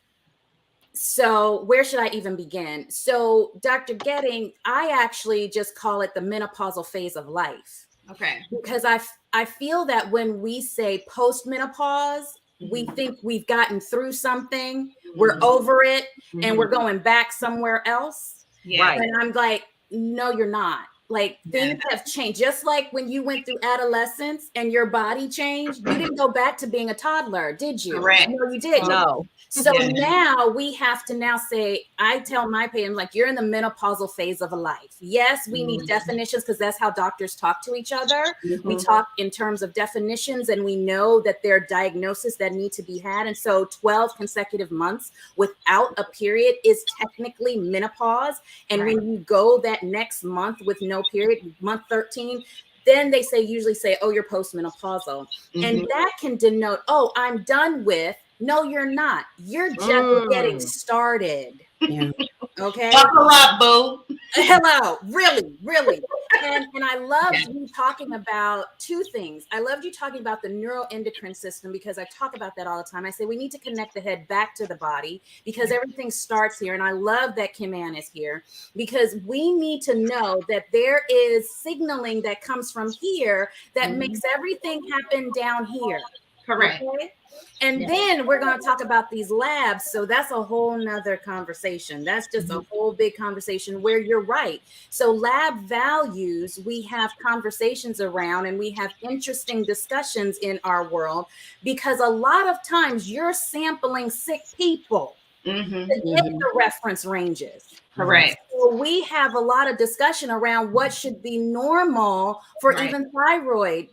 So where should I even begin? So Dr. Getting, I actually just call it the menopausal phase of life. Okay. Because I feel that when we say post-menopause, we think we've gotten through something, we're over it, and we're going back somewhere else. Yeah. Right. And I'm like, no, you're not. Like, things have changed. Just like when you went through adolescence and your body changed, you didn't go back to being a toddler, did you? Correct. No, you didn't. No. So now we have to now say, I tell my patients, like, you're in the menopausal phase of a life. Yes, we need definitions, because that's how doctors talk to each other. We talk in terms of definitions, and we know that there are diagnoses that need to be had. And so 12 consecutive months without a period is technically menopause. And when you go that next month with no period, month 13, then they usually say, oh, you're postmenopausal. And that can denote, oh, I'm done with. No, you're not. You're just getting started. Yeah. Okay. Buckle up, boo. Hello. Really, really. And I loved you talking about two things. I loved you talking about the neuroendocrine system, because I talk about that all the time. I say we need to connect the head back to the body, because everything starts here. And I love that Kim Ann is here, because we need to know that there is signaling that comes from here that makes everything happen down here. Correct. Okay? And then we're going to talk about these labs. So that's a whole nother conversation. That's just a whole big conversation where you're right. So lab values, we have conversations around, and we have interesting discussions in our world, because a lot of times you're sampling sick people to get the reference ranges. Correct. So we have a lot of discussion around what should be normal for even thyroid,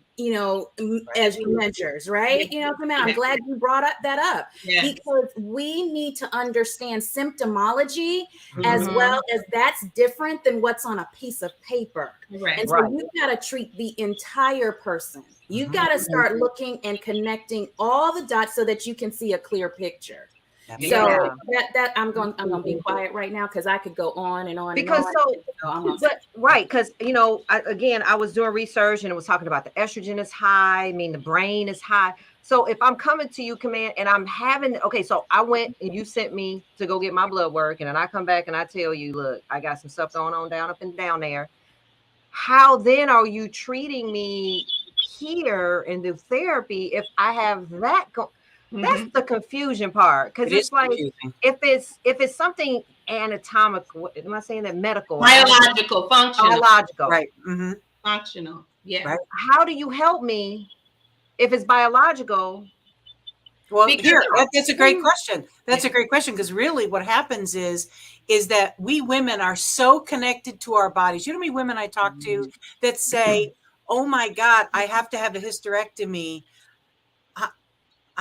as measures, right? I'm glad you brought that up, because we need to understand symptomology as well as that's different than what's on a piece of paper. And so you've got to treat the entire person. You've got to start looking and connecting all the dots so that you can see a clear picture. So that I'm going to be quiet right now because I could go on and on because and on. because I was doing research and it was talking about the estrogen is high. I mean, the brain is high. So if I'm coming to you, Command, and I'm having, so I went and you sent me to go get my blood work, and then I come back and I tell you, look, I got some stuff going on up and down there. How then are you treating me here and do therapy if I have that? That's the confusion part, because it's like confusing. if it's something anatomical, am I saying that medical, biological, functional, right? Functional, yeah. Right. How do you help me if it's biological? Well, that's a great question. That's a great question, because really what happens is that we women are so connected to our bodies. You know how many women I talk to that say, oh my God, I have to have a hysterectomy.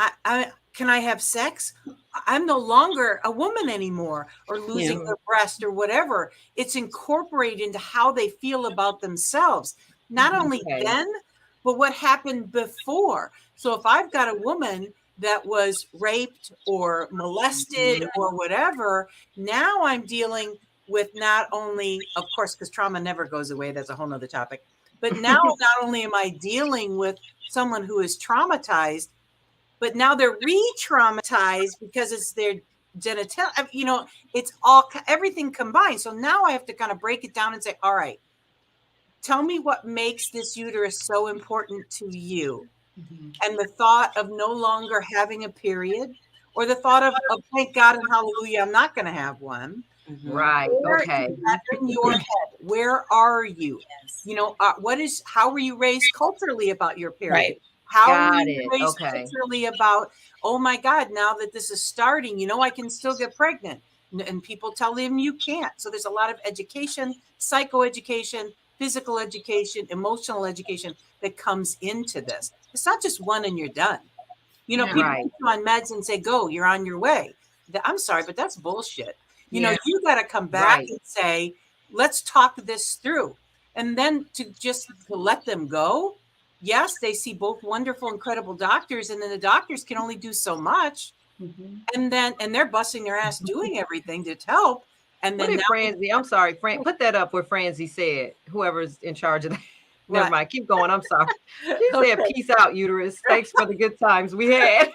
I can I have sex? I'm no longer a woman anymore, or losing their breast or whatever. It's incorporated into how they feel about themselves. Not only then, but what happened before. So if I've got a woman that was raped or molested or whatever, now I'm dealing with not only, of course, because trauma never goes away. That's a whole nother topic. But now not only am I dealing with someone who is traumatized, but now they're re-traumatized because it's their genital, it's all, everything combined. So now I have to kind of break it down and say, all right, tell me what makes this uterus so important to you. And the thought of no longer having a period, or the thought of thank God and hallelujah, I'm not going to have one. Right. Okay. In your head, where are you? How were you raised culturally about your period? Right. How are you raised culturally about, oh my God, now that this is starting, I can still get pregnant. And people tell them you can't. So there's a lot of education, psychoeducation, physical education, emotional education that comes into this. It's not just one and you're done. People put you on meds and say, go, you're on your way. I'm sorry, but that's bullshit. You got to come back and say, let's talk this through. And then to let them go. Yes, they see both wonderful, incredible doctors, and then the doctors can only do so much. And they're busting their ass doing everything to help. And then Francie, I'm sorry, put that up where Francie said, whoever's in charge of that. Never mind, keep going. I'm sorry. She said, peace out, uterus. Thanks for the good times we had.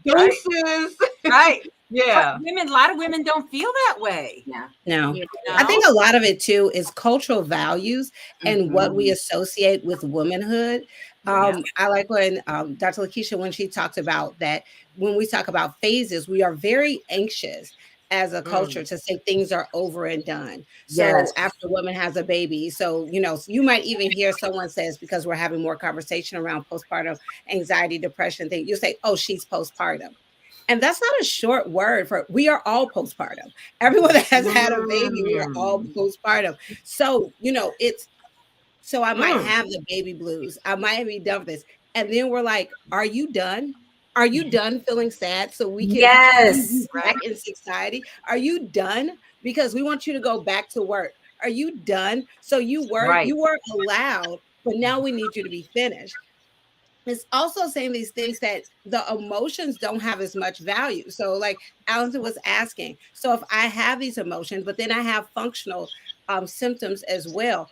Deuces. Right. Yeah. But a lot of women don't feel that way. No. I think a lot of it too is cultural values and what we associate with womanhood. I like when Dr. Lakeisha, when she talked about that, when we talk about phases, we are very anxious as a culture to say things are over and done. So after a woman has a baby, so, you might even hear someone says, because we're having more conversation around postpartum anxiety, depression thing, you say, oh, she's postpartum. And that's not a short word for, we are all postpartum. Everyone that has had a baby, we are all postpartum. So, so I might have the baby blues. I might be done with this. And then we're like, are you done? Are you done feeling sad so we can be back in society? Are you done? Because we want you to go back to work. Are you done? So you weren't allowed, but now we need you to be finished. It's also saying these things that the emotions don't have as much value. So like Allison was asking, so if I have these emotions, but then I have functional symptoms as well,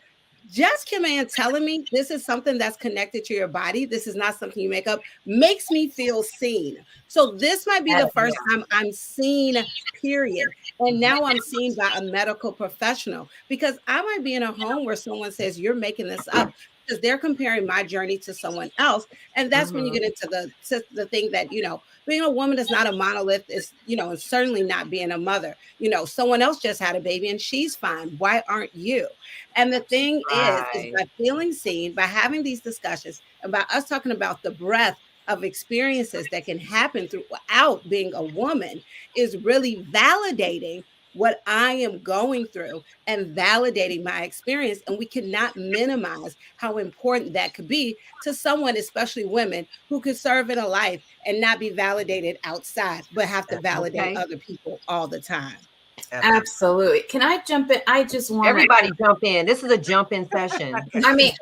just Command telling me this is something that's connected to your body, this is not something you make up, makes me feel seen. So this might be the first time I'm seen, period. And now I'm seen by a medical professional, because I might be in a home where someone says, you're making this up, because they're comparing my journey to someone else. And that's when you get into the thing that, being a woman is not a monolith, is, and certainly not being a mother. Someone else just had a baby and she's fine. Why aren't you? And the thing is by feeling seen, by having these discussions, about us talking about the breadth of experiences that can happen throughout being a woman, is really validating what I am going through and validating my experience. And we cannot minimize how important that could be to someone, especially women, who could serve in a life and not be validated outside, but have to validate other people all the time. Absolutely. Can I jump in? I just want everybody jump in. This is a jump in session. I mean,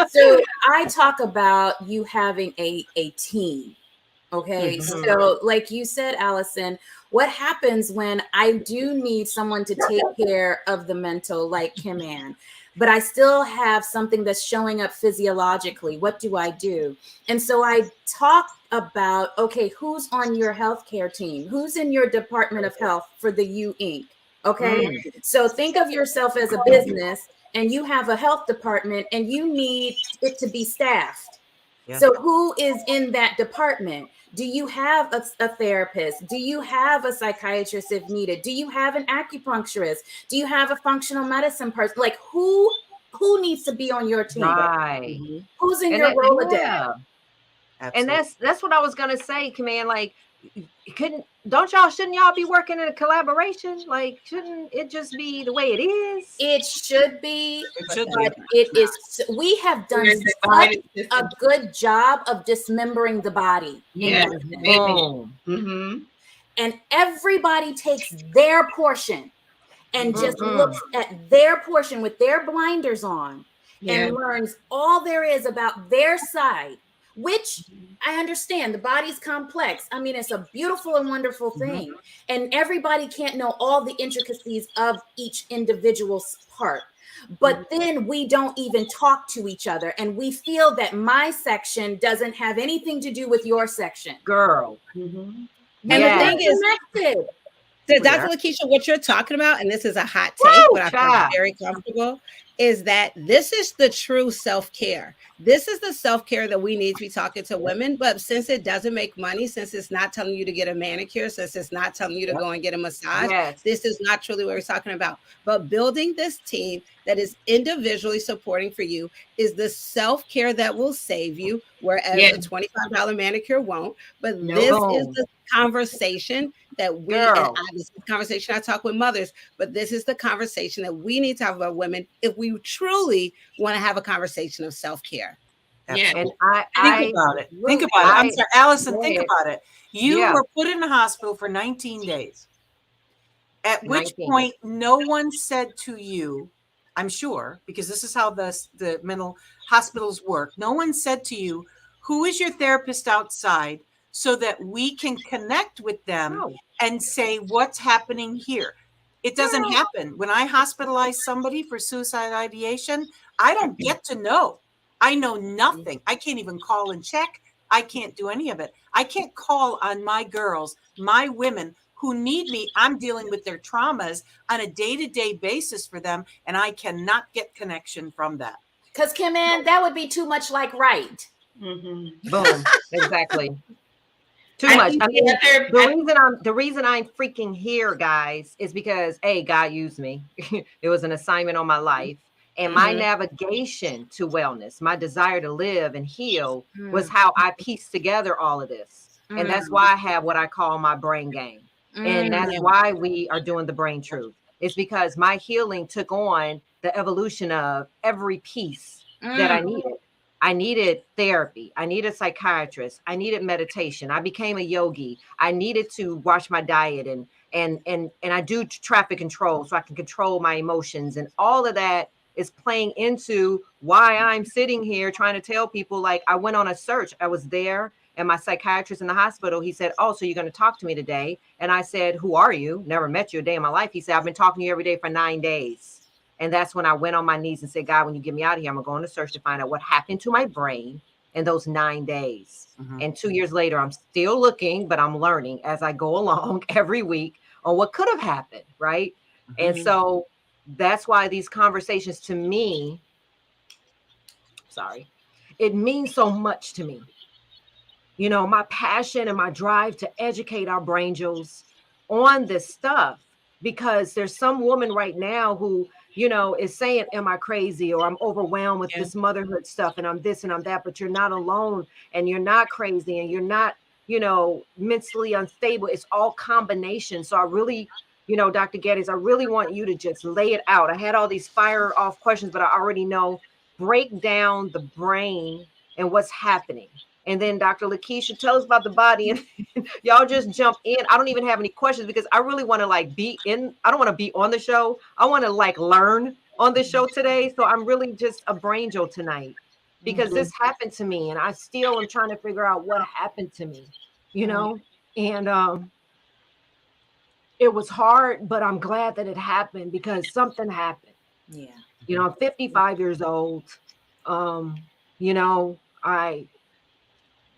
so I talk about you having a team. Okay, Mhm. so like you said, Allison, what happens when I do need someone to take care of the mental, like Kim Ann, but I still have something that's showing up physiologically? What do I do? And so I talk about, okay, who's on your healthcare team? Who's in your Department of Health for the U Inc.? Okay, so think of yourself as a business and you have a health department and you need it to be staffed. Yeah. So who is in that department? Do you have a therapist? Do you have a psychiatrist if needed? Do you have an acupuncturist? Do you have a functional medicine person? Like who needs to be on your team? Right. Who's in And your that, Rolodex? yeah. And Absolutely. that's what I was gonna say, command. Like, shouldn't y'all be working in a collaboration? Like, shouldn't it just be the way it is? It should be, It should but be. it is. We have done We're such divided a systems. good job of dismembering the body in Yes. medicine, Boom. Mm-hmm. and everybody takes their portion and just Mm-mm. looks at their portion with their blinders on Yeah. and learns all there is about their side, which I understand the body's complex. I mean, it's a beautiful and wonderful thing. And everybody can't know all the intricacies of each individual's part. But then we don't even talk to each other. And we feel that my section doesn't have anything to do with your section. Girl. Mm-hmm. And the Yes. thing is, Connected. so We Dr. are. Lakeisha, what you're talking about, and this is a hot take, Woo, but I feel child. very comfortable, is that this is the true self-care. This is the self-care that we need to be talking to women. But since it doesn't make money, since it's not telling you to get a manicure, since it's not telling you to go and get a massage, Yes. this is not truly what we're talking about. But building this team that is individually supporting for you is the self-care that will save you, whereas Yeah. a $25 manicure won't. But No. this is Boom. the conversation that we, and Girl. this is the conversation I talk with mothers, but this is the conversation that we need to have about women if we truly want to have a conversation of self-care. Yeah. And Think about it. Think really- about it. I'm sorry, Allison, Go think ahead. about it. You Yeah. were put in a hospital for 19 days. At which 19. point, no one said to you, I'm sure, because this is how the mental hospitals work. No one said to you, who is your therapist outside so that we can connect with them No. and say, what's happening here? It doesn't Girl. happen. When I hospitalize somebody for suicide ideation, I don't get to know. I know nothing. I can't even call and check. I can't do any of it. I can't call on my girls, my women who need me. I'm dealing with their traumas on a day-to-day basis for them, and I cannot get connection from that. Because Kim Ann, that would be too much like right. Mm-hmm. Boom. Exactly. Too I much. think I mean, the the reason I'm freaking here, guys, is because God used me. It was an assignment on my life. And my navigation to wellness, my desire to live and heal was how I pieced together all of this. And that's why I have what I call my brain game. And that's why we are doing the brain truth. It's because my healing took on the evolution of every piece that I needed. I needed therapy. I needed a psychiatrist. I needed meditation. I became a yogi. I needed to watch my diet and I do traffic control so I can control my emotions, and all of that is playing into why I'm sitting here trying to tell people, like, I went on a search. I was there, and my psychiatrist in the hospital, he said, "Oh, so you're going to talk to me today?" And I said, "Who are you? Never met you a day in my life." He said, "I've been talking to you every day for 9 days." And that's when I went on my knees and said, "God, when you get me out of here, I'm going to go on a search to find out what happened to my brain in those 9 days." And 2 years later, I'm still looking, but I'm learning as I go along every week on what could have happened, right? And so that's why these conversations to me, it means so much to me. You know, my passion and my drive to educate our brain jewels on this stuff, because there's some woman right now who, you know, is saying, "Am I crazy?" or "I'm overwhelmed with this motherhood stuff and I'm this and I'm that." But you're not alone, and you're not crazy, and you're not, you know, mentally unstable. It's all combination. So I really, you know, Dr. Geddes, I really want you to just lay it out. I had all these fire off questions, but I already know, break down the brain and what's happening. And then Dr. Lakeisha, tell us about the body, and y'all just jump in. I don't even have any questions because I really want to be in. I don't want to be on the show. I want to learn on the show today. So I'm really just a brain jolt tonight because this happened to me, and I still am trying to figure out what happened to me. you know, and it was hard, but I'm glad that it happened because something happened. Yeah. You know, I'm 55 years old. You know, I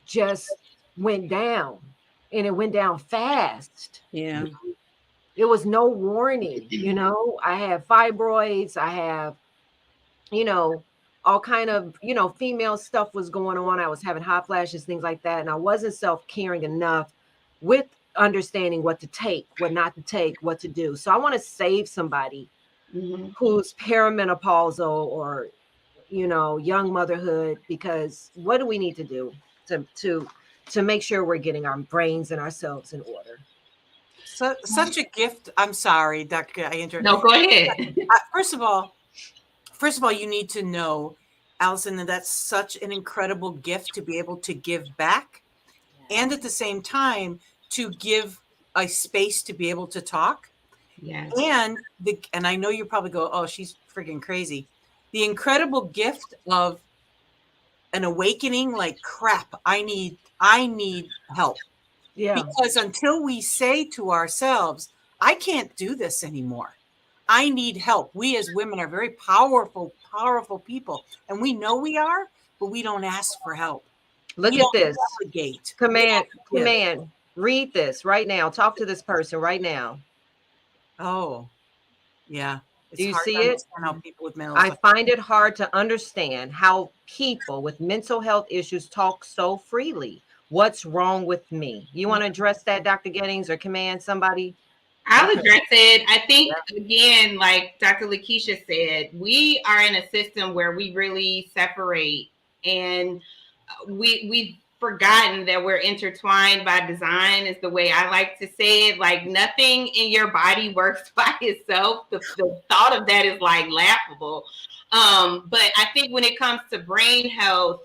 just went down and it went down fast. Yeah. There was no warning, you know. I have fibroids, I have, you know, all kind of, you know, female stuff was going on. I was having hot flashes, things like that. And I wasn't self-caring enough with understanding what to take, what not to take, what to do. So I want to save somebody who's perimenopausal or, you know, young motherhood, because what do we need to do to make sure we're getting our brains and ourselves in order? So, such a gift. I'm sorry, Dr. I interrupted. No, go ahead. First of all, you need to know, Allison, that that's such an incredible gift to be able to give back, and at the same time to give a space to be able to talk. Yes. And I know you probably go, oh, she's freaking crazy. The incredible gift of an awakening, like, crap, I need help. Yeah. Because until we say to ourselves, I can't do this anymore, I need help. We as women are very powerful people. And we know we are, but we don't ask for help. Look We at don't this. delegate. Command. Read this right now. Talk to this person right now. Oh, yeah. It's Do you hard see to it? understand how people with mental I health. find it hard to understand how people with mental health issues talk so freely. What's wrong with me? You want to address that, Dr. Gettings, or command somebody? I'll address it. I think, again, like Dr. Lakeisha said, we are in a system where we really separate, and we've forgotten that we're intertwined by design, is the way I like to say it. Like, nothing in your body works by itself. The thought of that is like laughable. But I think when it comes to brain health,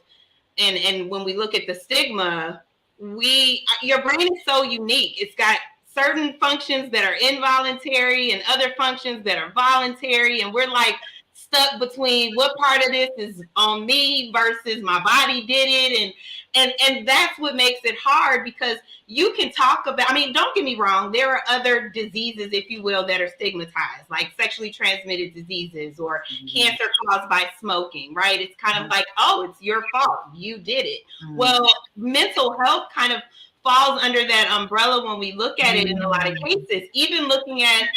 and when we look at the stigma, your brain is so unique. It's got certain functions that are involuntary and other functions that are voluntary, and we're like stuck between what part of this is on me versus my body did it, and that's what makes it hard, because you can talk about, I mean, don't get me wrong, there are other diseases, if you will, that are stigmatized, like sexually transmitted diseases or cancer caused by smoking, right? It's kind of like, oh, it's your fault, you did it. Well, mental health kind of falls under that umbrella when we look at it in a lot of cases. Even looking at,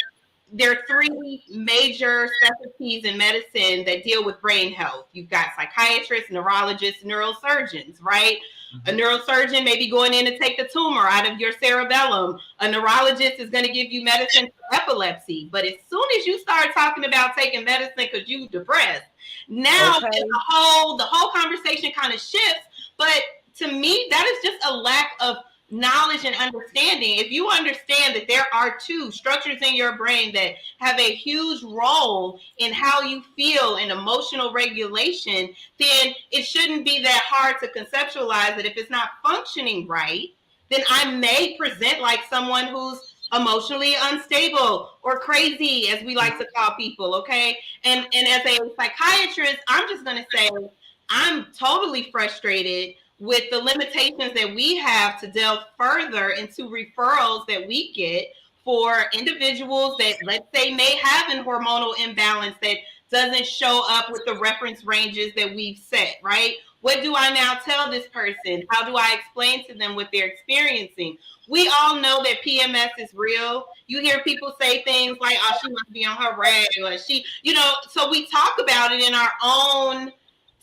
there are three major specialties in medicine that deal with brain health. You've got psychiatrists, neurologists, neurosurgeons, right? A neurosurgeon may be going in to take the tumor out of your cerebellum. A neurologist is going to give you medicine for epilepsy. But as soon as you start talking about taking medicine because you're depressed, now the whole conversation kind of shifts. But to me, that is just a lack of knowledge and understanding. If you understand that there are two structures in your brain that have a huge role in how you feel and emotional regulation, then it shouldn't be that hard to conceptualize that if it's not functioning right, then I may present like someone who's emotionally unstable or crazy, as we like to call people, okay? And as a psychiatrist, I'm just going to say I'm totally frustrated with the limitations that we have to delve further into referrals that we get for individuals that, let's say, may have an hormonal imbalance that doesn't show up with the reference ranges that we've set, right? What do I now tell this person? How do I explain to them what they're experiencing? We all know that PMS is real. You hear people say things like, oh, she must be on her rag, or she, you know, so we talk about it in our own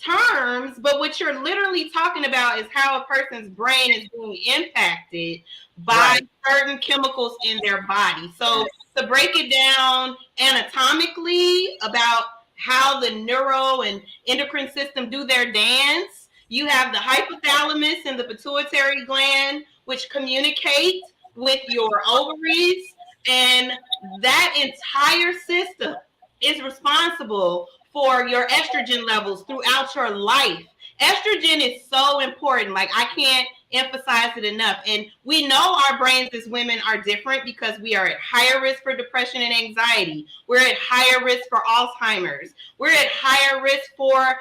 terms, but what you're literally talking about is how a person's brain is being impacted by certain chemicals in their body. So to break it down anatomically about how the neuro and endocrine system do their dance, you have the hypothalamus and the pituitary gland, which communicate with your ovaries, and that entire system is responsible for your estrogen levels throughout your life. Estrogen is so important. Like, I can't emphasize it enough. And we know our brains as women are different because we are at higher risk for depression and anxiety. We're at higher risk for Alzheimer's. We're at higher risk for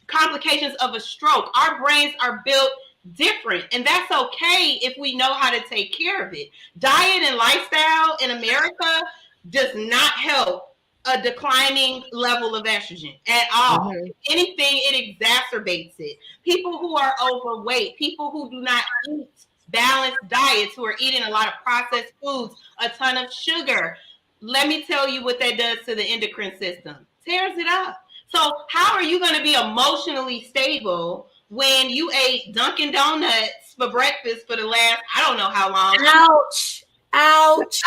complications of a stroke. Our brains are built different, and that's okay if we know how to take care of it. Diet and lifestyle in America does not help a declining level of estrogen at all. Mhm. If anything, it exacerbates it. People who are overweight, people who do not eat balanced diets, who are eating a lot of processed foods, a ton of sugar, let me tell you what that does to the endocrine system. Tears it up. So how are you going to be emotionally stable when you ate Dunkin' Donuts for breakfast for the last, I don't know how long? Ouch. Ouch.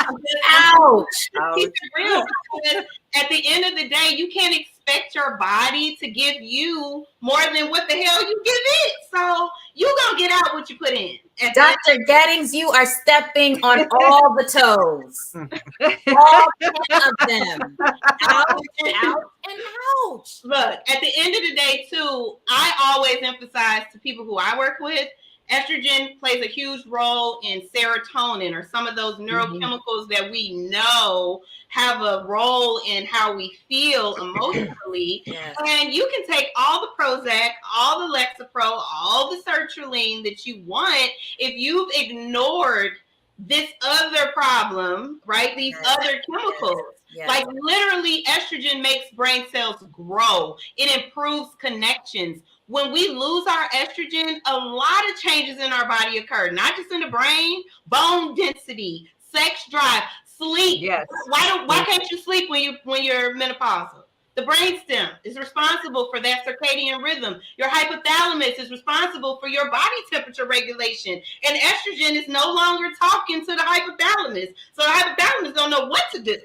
Ouch. Keep it real, because at the end of the day, you can't expect your body to give you more than what the hell you give it. So you're going to get out what you put in. Dr. Gettings, you are stepping on all the toes. All 10 of them. Ouch, ouch, and ouch. Look, at the end of the day, too, I always emphasize to people who I work with, estrogen plays a huge role in serotonin, or some of those neurochemicals that we know have a role in how we feel emotionally. Yes. And you can take all the Prozac, all the Lexapro, all the sertraline that you want. If you've ignored this other problem, right? These other chemicals. Yes. Like literally, estrogen makes brain cells grow. It improves connections. When we lose our estrogen, a lot of changes in our body occur, not just in the brain, bone density, sex drive, sleep. Yes. Why can't you sleep when you're menopausal? The brainstem is responsible for that circadian rhythm. Your hypothalamus is responsible for your body temperature regulation. And estrogen is no longer talking to the hypothalamus. So the hypothalamus don't know what to do.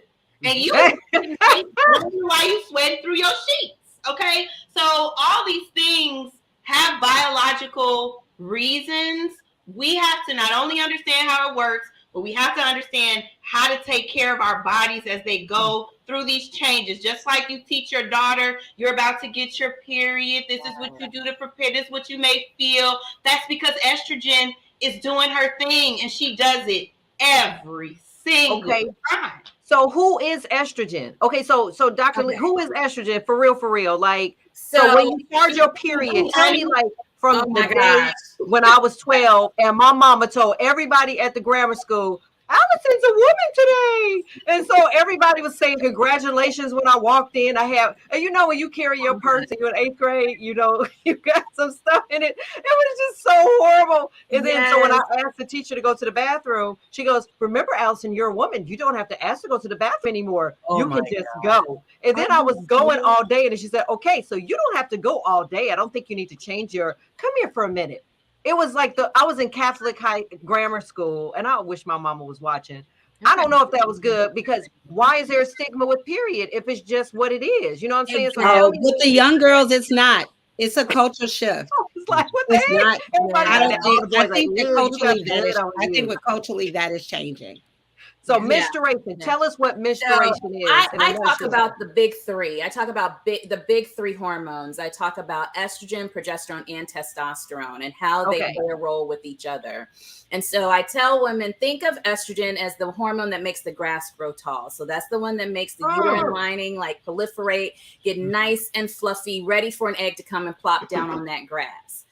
And you why you sweat through your sheets. Okay. So all these things have biological reasons. We have to not only understand how it works, but we have to understand how to take care of our bodies as they go through these changes. Just like you teach your daughter, you're about to get your period. This is what you do to prepare. This is what you may feel. That's because estrogen is doing her thing, and she does it every single time. So who is estrogen? Okay, so Dr. Lee, who is estrogen for real? Like, so when you start your period, tell me, like, from the day when I was 12 and my mama told everybody at the grammar school, Allison's a woman today. And so everybody was saying congratulations when I walked in. I have, and you know, when you carry your purse and you're in 8th grade, you know, you got some stuff in it. It was just so horrible. And then so when I asked the teacher to go to the bathroom, she goes, remember, Allison, you're a woman. You don't have to ask to go to the bathroom anymore. You can just go. And then I was going all day. And she said, okay, so you don't have to go all day. I don't think you need to change your, come here for a minute. It was like I was in Catholic high grammar school, and I wish my mama was watching. I don't know if that was good, because why is there a stigma with period if it's just what it is? You know what I'm saying? So with the young girls, it's not. It's a culture shift. It's like, what the heck? I think with culturally that is changing. So menstruation, tell us what menstruation is. I talk about the big three. I talk about the big three hormones. I talk about estrogen, progesterone, and testosterone, and how they play a role with each other. And so I tell women, think of estrogen as the hormone that makes the grass grow tall. So that's the one that makes the uterine lining like proliferate, get nice and fluffy, ready for an egg to come and plop down on that grass.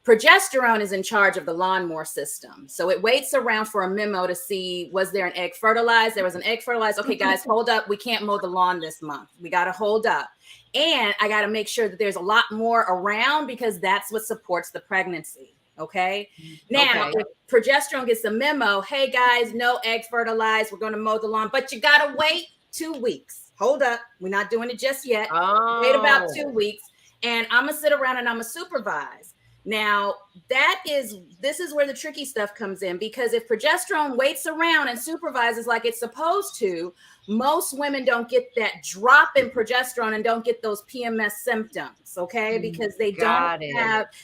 Progesterone is in charge of the lawnmower system. So it waits around for a memo to see, was there an egg fertilized? There was an egg fertilized. Okay, guys, hold up. We can't mow the lawn this month. We got to hold up. And I got to make sure that there's a lot more around, because that's what supports the pregnancy. Okay. Now, if progesterone gets a memo, hey, guys, no egg fertilized. We're going to mow the lawn, but you got to wait 2 weeks. Hold up. We're not doing it just yet. Wait about 2 weeks. And I'm going to sit around and I'm going to supervise. Now, this is where the tricky stuff comes in, because if progesterone waits around and supervises like it's supposed to, most women don't get that drop in progesterone and don't get those PMS symptoms, okay? Because they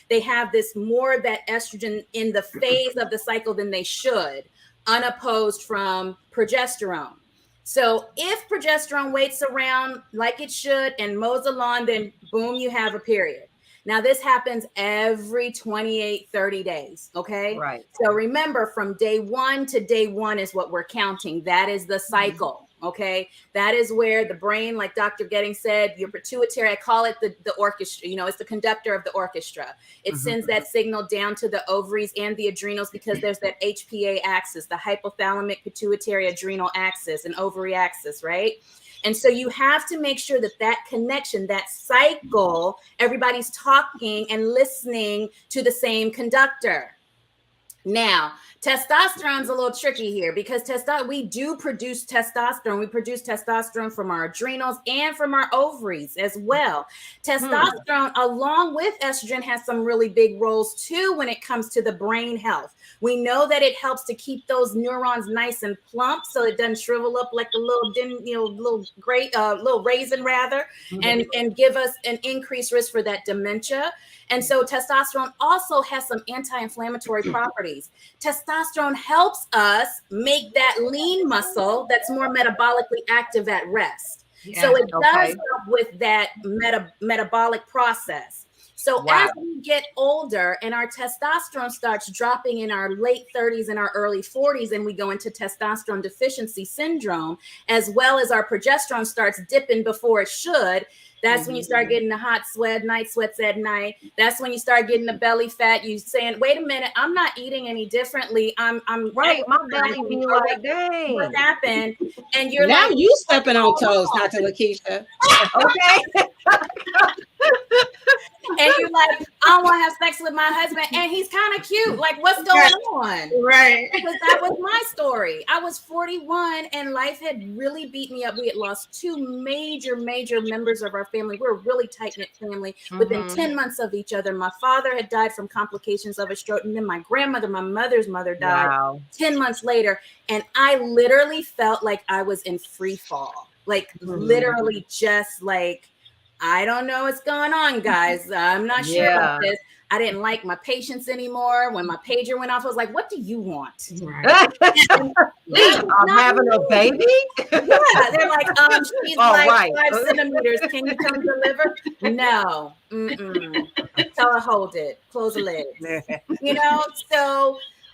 they have this more of that estrogen in the phase of the cycle than they should, unopposed from progesterone. So if progesterone waits around like it should and mows the lawn, then boom, you have a period. Now, this happens every 28, 30 days, okay? Right. So remember, from day 1 to day 1 is what we're counting. That is the cycle, Okay, that is where the brain, like Dr. Getting said, your pituitary, I call it the orchestra, it's the conductor of the orchestra. It sends that signal down to the ovaries and the adrenals because there's that HPA axis, the hypothalamic pituitary adrenal axis and ovary axis, right? And so you have to make sure that connection, that cycle, everybody's talking and listening to the same conductor. Now, testosterone's a little tricky here because we do produce testosterone. We produce testosterone from our adrenals and from our ovaries as well. Testosterone, along with estrogen, has some really big roles too when it comes to the brain health. We know that it helps to keep those neurons nice and plump so it doesn't shrivel up like a little raisin rather, and give us an increased risk for that dementia. And so testosterone also has some anti-inflammatory properties. Testosterone helps us make that lean muscle that's more metabolically active at rest. Yeah, so it does help with that metabolic process. So as we get older and our testosterone starts dropping in our late 30s and our early 40s, and we go into testosterone deficiency syndrome, as well as our progesterone starts dipping before it should, that's when you start getting the hot sweat, night sweats at night. That's when you start getting the belly fat. You saying, wait a minute, I'm not eating any differently. I'm right. My belly being like, dang, what happened? And you're now like, you stepping on toes, Dr. Lakeisha. Okay. And you're like, I don't want to have sex with my husband, and he's kind of cute. Like, what's going on? Right. Because that was my story. I was 41, and life had really beat me up. We had lost two major members of our family. We're a really tight-knit family. Within 10 months of each other, my father had died from complications of a stroke, and then my grandmother, my mother's mother, died 10 months later. And I literally felt like I was in free fall. Like, literally just like, I don't know what's going on, guys. I'm not sure about this. I didn't like my patients anymore. When my pager went off, I was like, what do you want? Right. I'm having a baby? Yeah, they're like, she's 5 centimeters. Can you come deliver? No. Tell her, hold it. Close the legs.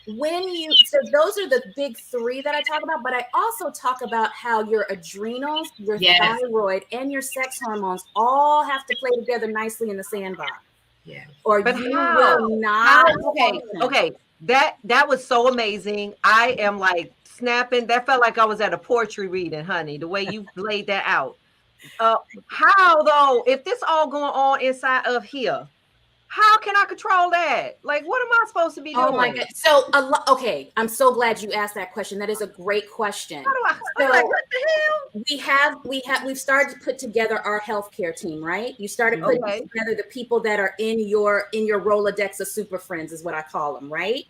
So those are the big three that I talk about, but I also talk about how your adrenals, your thyroid, and your sex hormones all have to play together nicely in the sandbox. Yeah. Or but you will not. Okay. That was so amazing. I am like snapping. That felt like I was at a poetry reading, honey, the way you laid that out. How though, if this all going on inside of here, how can I control that? Like, what am I supposed to be doing? Oh my God. So, okay. I'm so glad you asked that question. That is a great question. I'm like, what the hell? We've started to put together our healthcare team, right? You started putting together the people that are in your Rolodex of super friends is what I call them, right?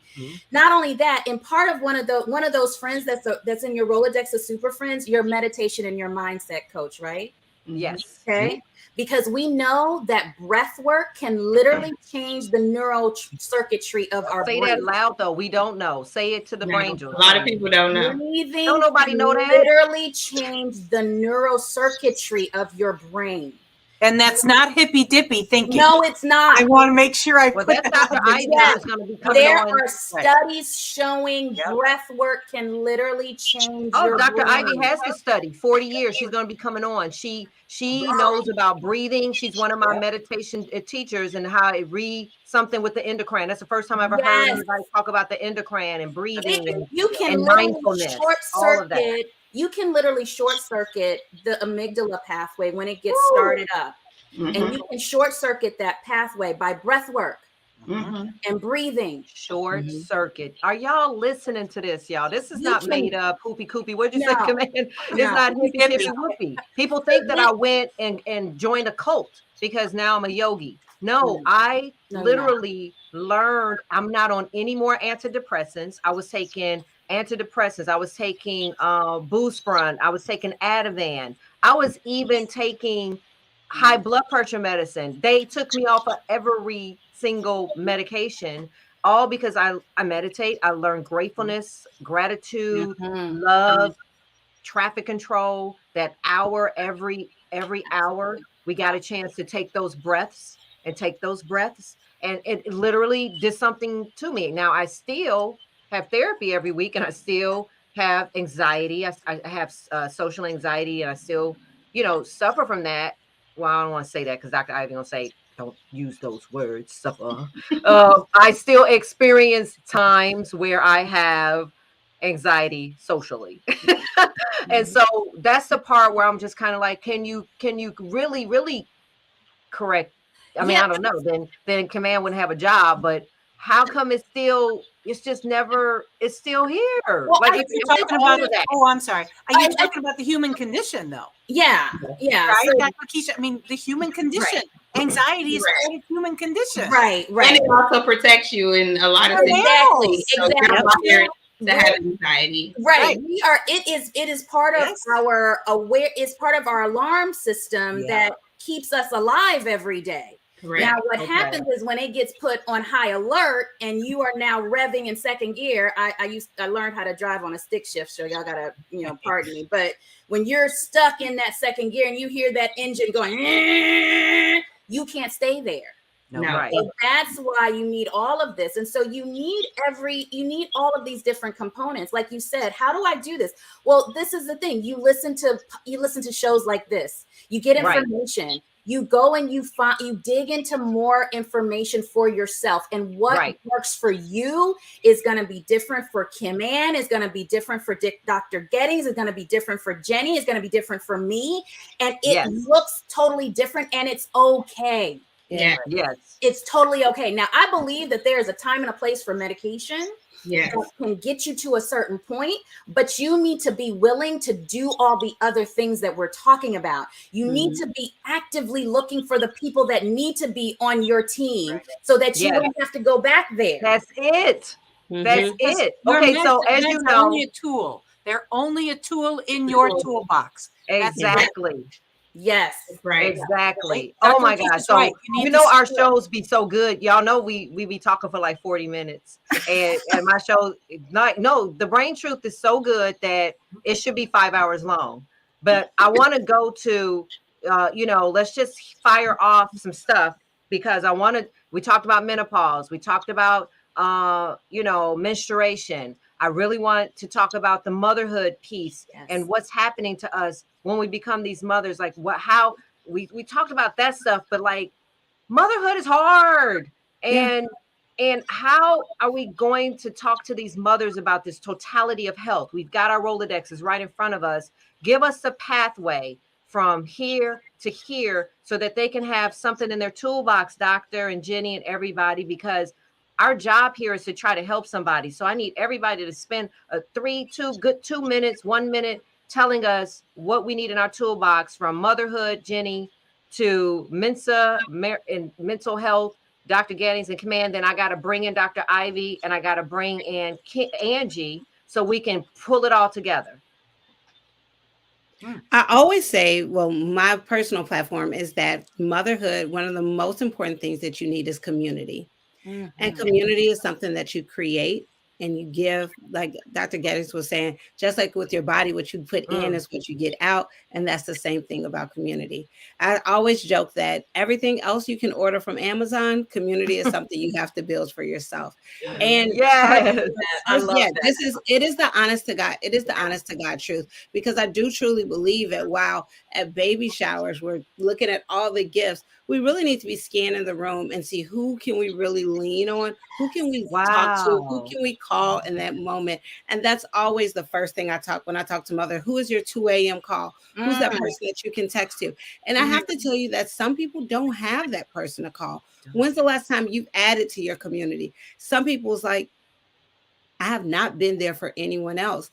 Not only that, in part of one of those friends that's in your Rolodex of super friends, your meditation and your mindset coach, right? Yes. Okay. Because we know that breath work can literally change the neural circuitry of our brain. Say that loud though. We don't know. Say it to the brain. A lot of people don't know. Breathing don't nobody know that. Literally change the neural circuitry of your brain. And that's not hippy dippy thinking. No, it's not. I want to make sure I put that Dr. Ivy is going to be coming there on. are studies showing breath work can literally change your Dr. brain. Ivy has the study. 40 years. She's going to be coming on. She knows about breathing. She's one of my meditation teachers and how it read something with the endocrine. That's the first time I ever heard anybody talk about the endocrine and breathing and mindfulness. All of that. You can literally short circuit the amygdala pathway when it gets started up. And you can short circuit that pathway by breath work and breathing. Short circuit. Are y'all listening to this, y'all? This is not made up hoopy coopy. What'd you say, Command? It's not hippy whoopy. People think that I went and joined a cult because now I'm a yogi. No, I literally learned I'm not on any more antidepressants. I was taking antidepressants. I was taking Boostbrun. I was taking Ativan. I was even taking high blood pressure medicine. They took me off of every single medication, all because I meditate. I learn gratefulness, gratitude, love, traffic control. That hour every hour, we got a chance to take those breaths and take those breaths. And it literally did something to me. Now I still have therapy every week and I still have anxiety. I have social anxiety, and I still, suffer from that. Well, I don't want to say that because Dr. Ivy gonna say don't use those words, suffer. I still experience times where I have anxiety socially, and so that's the part where I'm just kind of like, can you really correct? I mean, Yeah. I don't know. Then command wouldn't have a job, but how come it's just never, it's still here? Well, Like I if think you that have Talking all about of that. oh, I'm sorry. Are you I, talking about the human condition though? yeah, yeah. Right? So That's what Keisha, I mean, the human condition. right, Anxiety is Right. part of human condition. right, And right. it also protects you in a lot of Exactly, situations. So you're exactly. not here to have Right. anxiety. Right. Right. We are, it is part of Yes. our aware, it's part of our alarm system Yeah. that keeps us alive every day. Right. Now, what Okay. happens is when it gets put on high alert and you are now revving in second gear. I learned how to drive on a stick shift, so y'all gotta, pardon me. But when you're stuck in that second gear and you hear that engine going, you can't stay there. No. Right. So that's why you need all of this. And so you need all of these different components. Like you said, how do I do this? Well, this is the thing. You listen to shows like this. You get Right. information. You go and you dig into more information for yourself. And what Right. works for you is going to be different for Kim Ann, is going to be different for Dr. Gettings, is going to be different for Jenny, is going to be different for me. And it Yes. looks totally different, and it's okay. Yeah. Yes. It's totally okay. Now, I believe that there is a time and a place for medication Yes. that can get you to a certain point, but you need to be willing to do all the other things that we're talking about. You need to be actively looking for the people that need to be on your team so that you Yes. don't have to go back there. That's it. That's Mhm. Because it. your Okay, meds, so as meds you are only know, a tool. They're only a tool in your toolbox. That's it. exactly. Yes. Right. Exactly. Right. Oh Dr. my God. Keisha's So right. You need to our see it. shows be so good. Y'all know we be talking for like 40 minutes. And my show, the Brain Truth is so good that it should be 5 hours long. But I want to go to let's just fire off some stuff because we talked about menopause, we talked about menstruation. I really want to talk about the motherhood piece and what's happening to us when we become these mothers. Like how we talked about that stuff, but like motherhood is hard. And how are we going to talk to these mothers about this totality of health? We've got our Rolodexes right in front of us. Give us a pathway from here to here so that they can have something in their toolbox, Doctor and Jenny and everybody, because our job here is to try to help somebody. So I need everybody to spend 2 minutes, 1 minute telling us what we need in our toolbox, from motherhood, Jenny, to Mensa and mental health, Dr. Gettings and Command. Then I got to bring in Dr. Ivy and I got to bring in Angie so we can pull it all together. I always say, well, my personal platform is that motherhood, one of the most important things that you need is community. And community is something that you create and you give, like Dr. Geddes was saying, just like with your body, what you put in is what you get out. And that's the same thing about community. I always joke that everything else you can order from Amazon, community is something you have to build for yourself. And Yes. it is the honest to God. It is the honest to God truth, because I do truly believe that while at baby showers, we're looking at all the gifts, we really need to be scanning the room and see who can we really lean on, who can we talk to, who can we call in that moment. And that's always the first thing when I talk to mother. Who is your 2 a.m. call? Who's that person that you can text to? And I have to tell you that some people don't have that person to call. When's the last time you've added to your community? Some people's like, I have not been there for anyone else.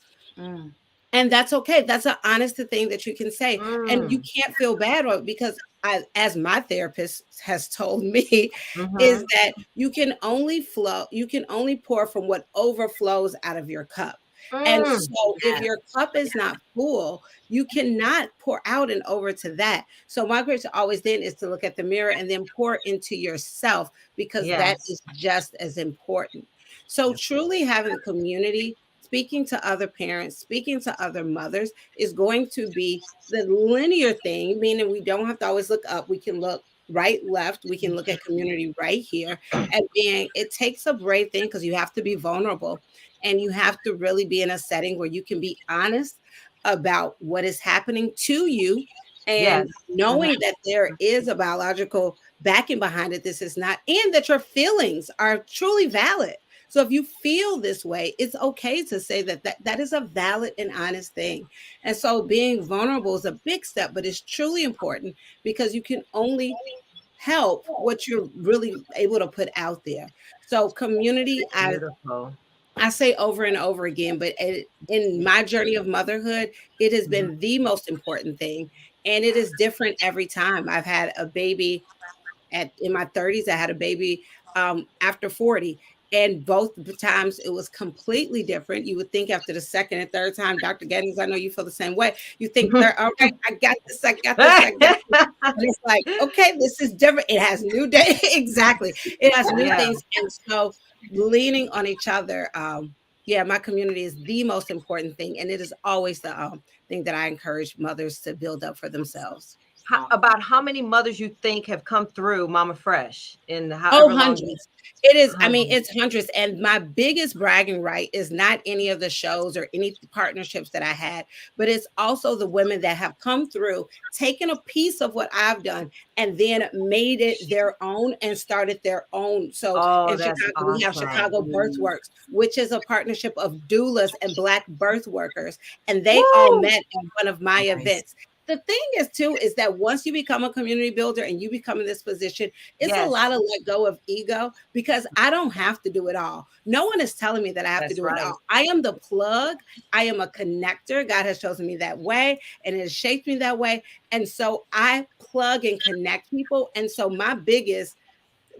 And that's okay. That's an honest thing that you can say. And you can't feel bad about it, because as my therapist has told me, is that you can only pour from what overflows out of your cup. And so if your cup is not full, you cannot pour out and over to that. So my grace always then is to look at the mirror and then pour into yourself, because that is just as important. So truly having a community, speaking to other parents, speaking to other mothers is going to be the linear thing, meaning we don't have to always look up. We can look right, left. We can look at community right here. And it takes a brave thing, because you have to be vulnerable. And you have to really be in a setting where you can be honest about what is happening to you, Yes. and knowing that there is a biological backing behind it. This is not, and that your feelings are truly valid. So if you feel this way, it's okay to say that is a valid and honest thing. And so being vulnerable is a big step, but it's truly important, because you can only help what you're really able to put out there. So community, Beautiful. I say over and over again, but in my journey of motherhood, it has been the most important thing. And it is different every time. I've had a baby in my 30s. I had a baby after 40. And both the times it was completely different. You would think after the second and third time, Dr. Gettings, I know you feel the same way. You think, all right, I got this, I got this, I got this. And it's like, okay, this is different. It has new day. Exactly. It has new Yeah. things. And so leaning on each other. Yeah, my community is the most important thing. And it is always the thing that I encourage mothers to build up for themselves. About how many mothers you think have come through Mama Fresh in Oh, however long? hundreds. It is. I mean, Hundreds. it's hundreds. And my biggest bragging right is not any of the shows or any partnerships that I had, but it's also the women that have come through, taken a piece of what I've done, and then made it their own and started their own. So Oh, in that's Chicago, we have awesome. Chicago Birthworks, which is a partnership of doulas and Black birth workers. And they all met in one of my events. The thing is, too, is that once you become a community builder and you become in this position, it's a lot of let go of ego, because I don't have to do it all. No one is telling me that I have to do it all. I am the plug. I am a connector. God has chosen me that way, and it has shaped me that way. And so I plug and connect people. And so my biggest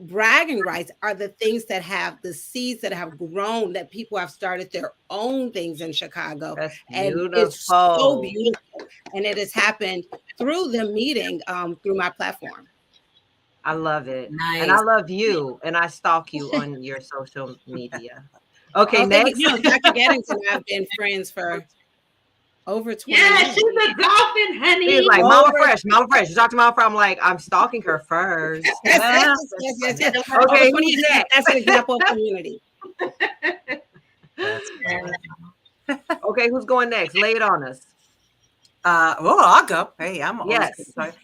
bragging rights are the things that have the seeds that have grown, that people have started their own things in Chicago. That's And beautiful. it's so beautiful. And it has happened through the meeting, through my platform. I love it. Nice. And I love you. And I stalk you on your social media. Okay, Oh, next. you know, Dr. Gettings and I have been friends for over 20 Yeah, years. she's a dolphin, honey. She's like, Mama Fresh, Mama Fresh. You talk to Mama Fresh. I'm like, I'm stalking her first. Yes. Okay, Over 20 who's years, next? that's an example of community. Okay, who's going next? Lay it on us. Well, I'll go. Hey, I'm always Yes.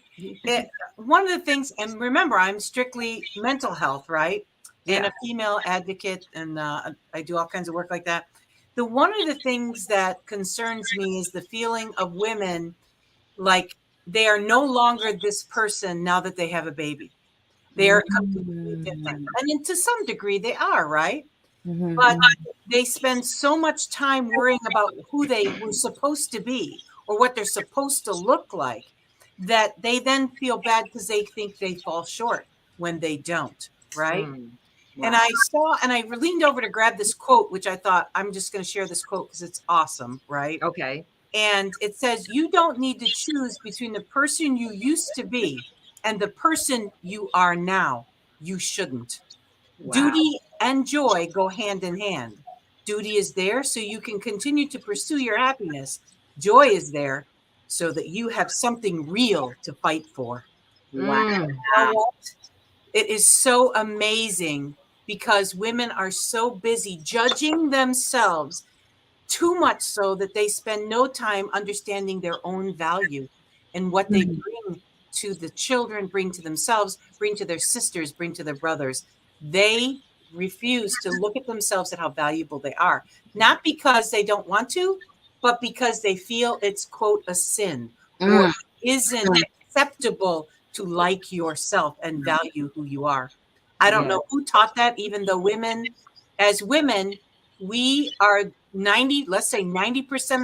one of the things, and remember, I'm strictly mental health, right? And Yeah. a female advocate, and I do all kinds of work like that. One of the things that concerns me is the feeling of women like they are no longer this person now that they have a baby. They are completely different. I mean, to some degree, they are, right? But they spend so much time worrying about who they were supposed to be or what they're supposed to look like that they then feel bad because they think they fall short when they don't, right? And I saw, and I leaned over to grab this quote, which I thought, I'm just going to share this quote because it's awesome, right? Okay. And it says, you don't need to choose between the person you used to be and the person you are now. You shouldn't. Wow. Duty and joy go hand in hand. Duty is there so you can continue to pursue your happiness. Joy is there so that you have something real to fight for. Wow. You know what? It is so amazing because women are so busy judging themselves, too much so that they spend no time understanding their own value and what they bring to the children, bring to themselves, bring to their sisters, bring to their brothers. They refuse to look at themselves at how valuable they are, not because they don't want to, but because they feel it's, quote, a sin or isn't acceptable to like yourself and value who you are. I don't know who taught that, even though women, as women, we are 90%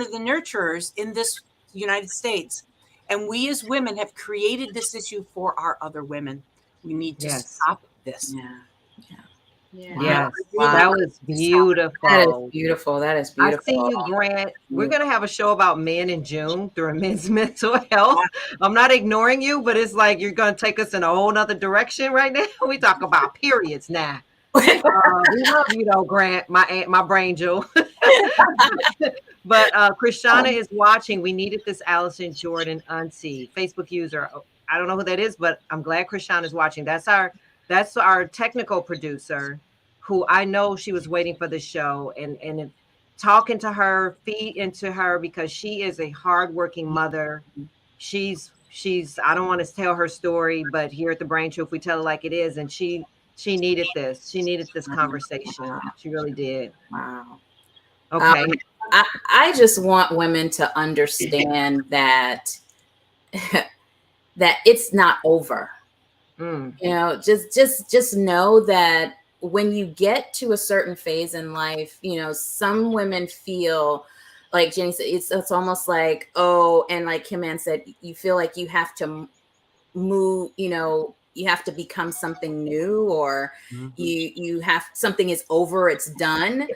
of the nurturers in this United States. And we as women have created this issue for our other women. We need to stop this. Yes. That was beautiful. That is beautiful. That is beautiful. I see you, Grant. We're going to have a show about men in June through men's mental health. I'm not ignoring you, but it's like you're going to take us in a whole nother direction right now. We talk about periods now. We love you though, Grant, my brain jewel. But Krishana is watching. We needed this Allison Jordan auntie, Facebook user. I don't know who that is, but I'm glad Krishana is watching. That's our technical producer, who I know she was waiting for the show, and talking to her, feed into her, because she is a hardworking mother. She's I don't want to tell her story, but here at the Brain Truth, we tell it like it is. And she needed this. She needed this conversation. She really did. Wow. Okay. I just want women to understand that that it's not over. Mm. You know, just know that when you get to a certain phase in life, you know, some women feel like Jenny said, it's almost like, oh, and like Kim Ann said, you feel like you have to move, you know, you have to become something new, or you have something is over, it's done.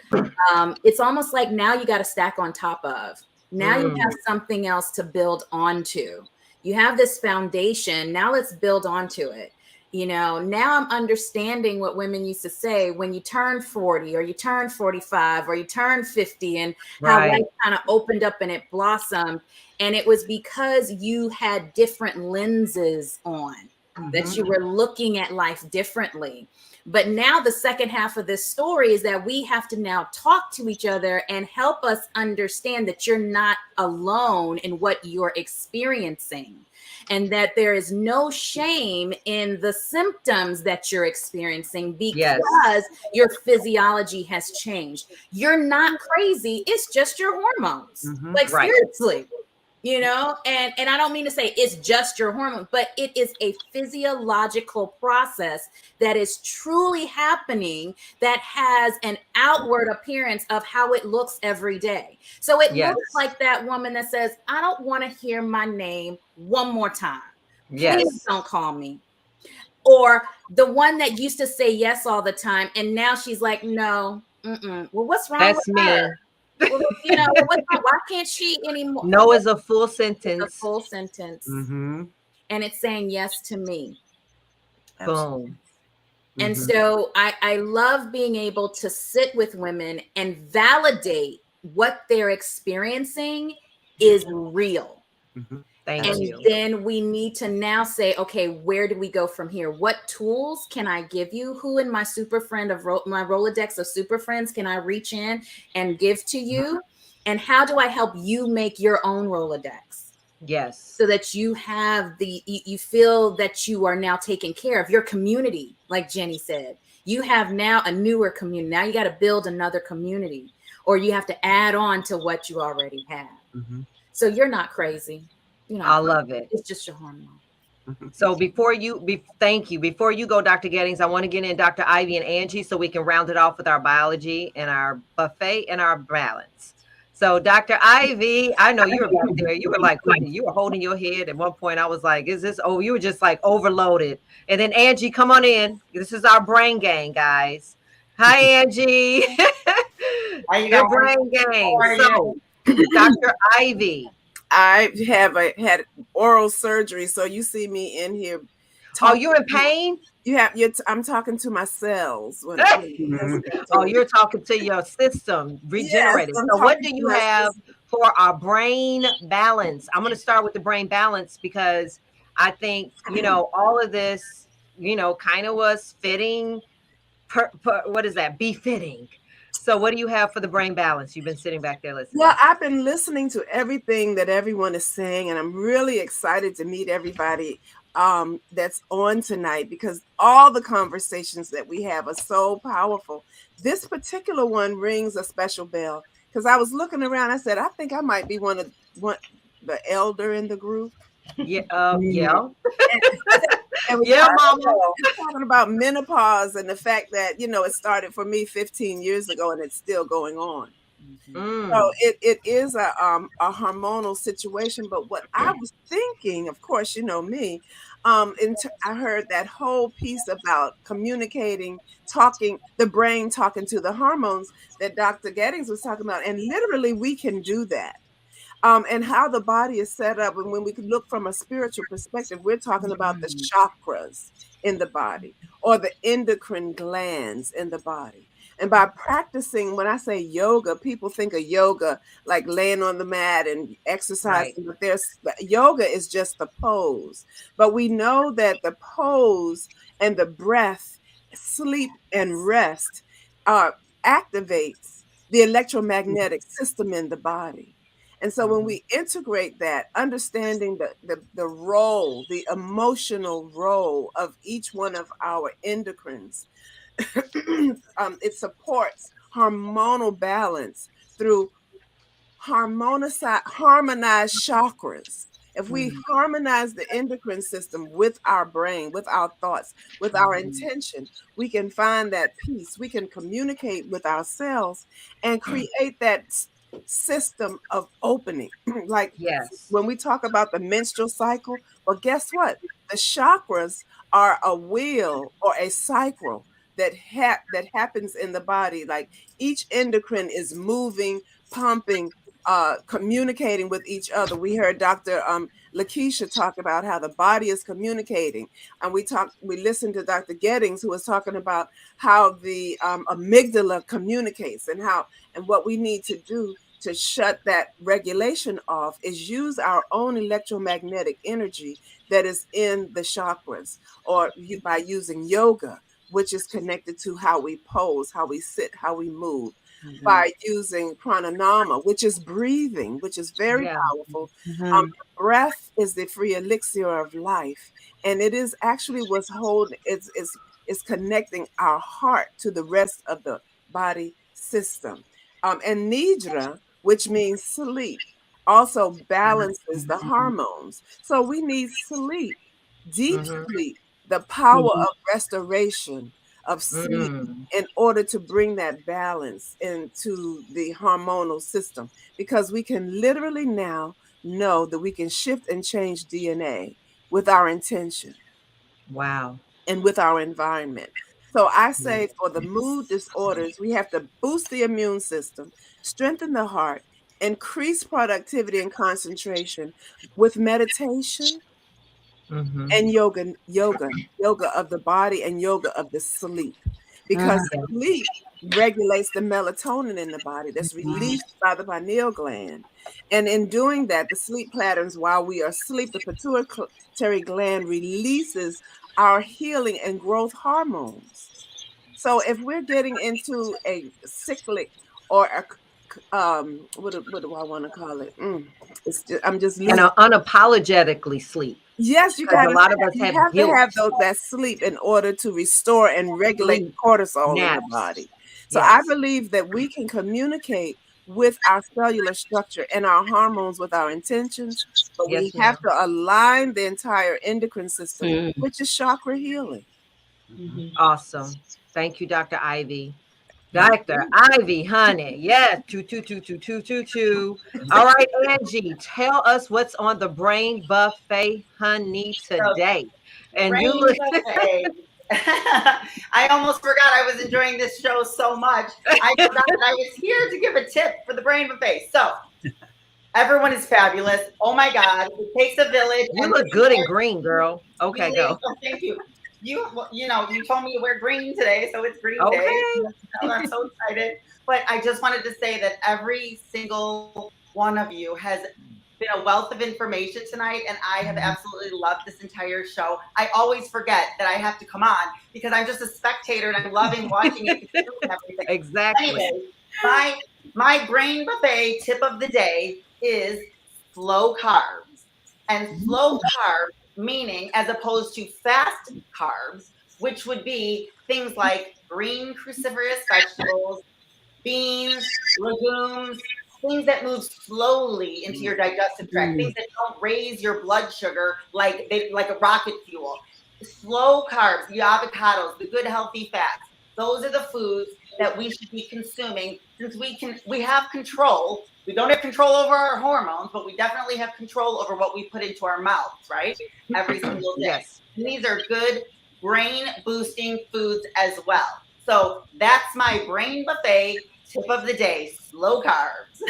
It's almost like now you got to stack on top of. Now you have something else to build onto. You have this foundation. Now let's build onto it. You know, now I'm understanding what women used to say when you turn 40 or you turn 45 or you turn 50, and how life kind of opened up and it blossomed. And it was because you had different lenses on, that you were looking at life differently. But now the second half of this story is that we have to now talk to each other and help us understand that you're not alone in what you're experiencing, and that there is no shame in the symptoms that you're experiencing because your physiology has changed. You're not crazy. It's just your hormones. Like, seriously. You know, and I don't mean to say it's just your hormone, but it is a physiological process that is truly happening, that has an outward appearance of how it looks every day. So it looks like that woman that says, I don't want to hear my name one more time. Please don't call me. Or the one that used to say yes all the time, and now she's like, no. Well, what's wrong with her? Well, you know, why can't she anymore? No is a full sentence. It's a full sentence. And it's saying yes to me. Boom. And so I love being able to sit with women and validate what they're experiencing is real. Thank you. Then we need to now say, okay, where do we go from here? What tools can I give you? Who in my super friend of my Rolodex of super friends can I reach in and give to you? And how do I help you make your own Rolodex? Yes. So that you have you feel that you are now taking care of your community. Like Jenny said, you have now a newer community. Now you got to build another community, or you have to add on to what you already have. So you're not crazy. You know, I love it. It's just your hormone. So thank you. Before you go, Dr. Gettings, I want to get in Dr. Ivy and Angie so we can round it off with our biology and our buffet and our balance. So Dr. Ivy, I know you were back there. You were like, you were holding your head. At one point, I was like, is this, you were just like overloaded. And then Angie, come on in. This is our brain gang, guys. Hi, Angie. How you Your brain gang. So Dr. Ivy. I had oral surgery, so you see me in here. You're in pain? I'm talking to my cells. You're talking to your system regenerating. Yes, so what do you have for our brain balance? I'm going to start with the brain balance, because I think, all of this, kind of was fitting. What is that? Befitting. So what do you have for the brain balance? You've been sitting back there listening. Well, I've been listening to everything that everyone is saying, and I'm really excited to meet everybody that's on tonight, because all the conversations that we have are so powerful. This particular one rings a special bell, because I was looking around. I said, I think I might be one the elder in the group. Yeah. And Mama. We're talking about menopause and the fact that, it started for me 15 years ago and it's still going on. So it is a hormonal situation. But what I was thinking, of course, you know me, I heard that whole piece about communicating, talking, the brain talking to the hormones that Dr. Gettings was talking about. And literally we can do that. And how the body is set up. And when we can look from a spiritual perspective, we're talking about the chakras in the body, or the endocrine glands in the body. And by practicing, when I say yoga, people think of yoga like laying on the mat and exercising. Right. But yoga is just the pose. But we know that the pose and the breath, sleep and rest activates the electromagnetic system in the body. And so when we integrate that, understanding the role, the emotional role of each one of our endocrines, it supports hormonal balance through harmonized chakras. If we harmonize the endocrine system with our brain, with our thoughts, with our intention, we can find that peace. We can communicate with ourselves and create that system of opening. Like Yes. when we talk about the menstrual cycle, well, guess what? The chakras are a wheel or a cycle that happens in the body. Like each endocrine is moving, pumping, communicating with each other. We heard Dr. Lakeisha talk about how the body is communicating, and we listened to Dr. Gettings, who was talking about how the amygdala communicates, and what we need to do to shut that regulation off is use our own electromagnetic energy that is in the chakras, or by using yoga, which is connected to how we pose, how we sit, how we move, by using pranayama, which is breathing, which is very Yeah. powerful. Breath is the free elixir of life, and it is actually what's holding. It's connecting our heart to the rest of the body system. And nidra, which means sleep, also balances the hormones. So we need sleep, deep sleep, the power of restoration of sleep, in order to bring that balance into the hormonal system, because we can literally now know that we can shift and change DNA with our intention Wow. and with our environment. So I say for the mood disorders, we have to boost the immune system, strengthen the heart, increase productivity and concentration with meditation and yoga of the body and yoga of the sleep. Because sleep regulates the melatonin in the body that's released by the pineal gland. And in doing that, the sleep patterns while we are asleep, the pituitary gland releases our healing and growth hormones. So if we're getting into a cyclic or what do I want to call it? I'm just And losing. unapologetically sleep. Yes, Because a lot of us you have have to guilt. have that sleep in order to restore and regulate Sleep, cortisol in the naps. body. So I Yes. believe that we can communicate with our cellular structure and our hormones with our intentions, but we Yes, have ma'am. to align the entire endocrine system, which is chakra healing. Awesome. Thank you, Dr. Ivy. Thank Dr. you. Ivy, honey. Yes. 2222222. All right, Angie, tell us what's on the brain buffet, honey, today. And you Brain look buffet. I almost forgot I was enjoying this show so much. I forgot that I was here to give a tip for the brain buffet. So everyone is fabulous. Oh my God. It takes a village. you And look this is good in where green, girl. we Okay, live. go. Oh, thank you. You told me to wear green today, so it's green day. Okay. I'm so excited. But I just wanted to say that every single one of you has been a wealth of information tonight, and I have absolutely loved this entire show. I always forget that I have to come on because I'm just a spectator and I'm loving watching it and everything. Exactly. Anyway, my brain buffet tip of the day is slow carbs. And slow carbs meaning as opposed to fast carbs, which would be things like green cruciferous vegetables, beans, legumes, things that move slowly into your digestive tract, things that don't raise your blood sugar like a rocket fuel. Slow carbs, the avocados, the good healthy fats. Those are the foods that we should be consuming since we have control. We don't have control over our hormones, but we definitely have control over what we put into our mouths, right? Every single day. Yes. And these are good brain boosting foods as well. So that's my brain buffet tip of the day, slow carbs.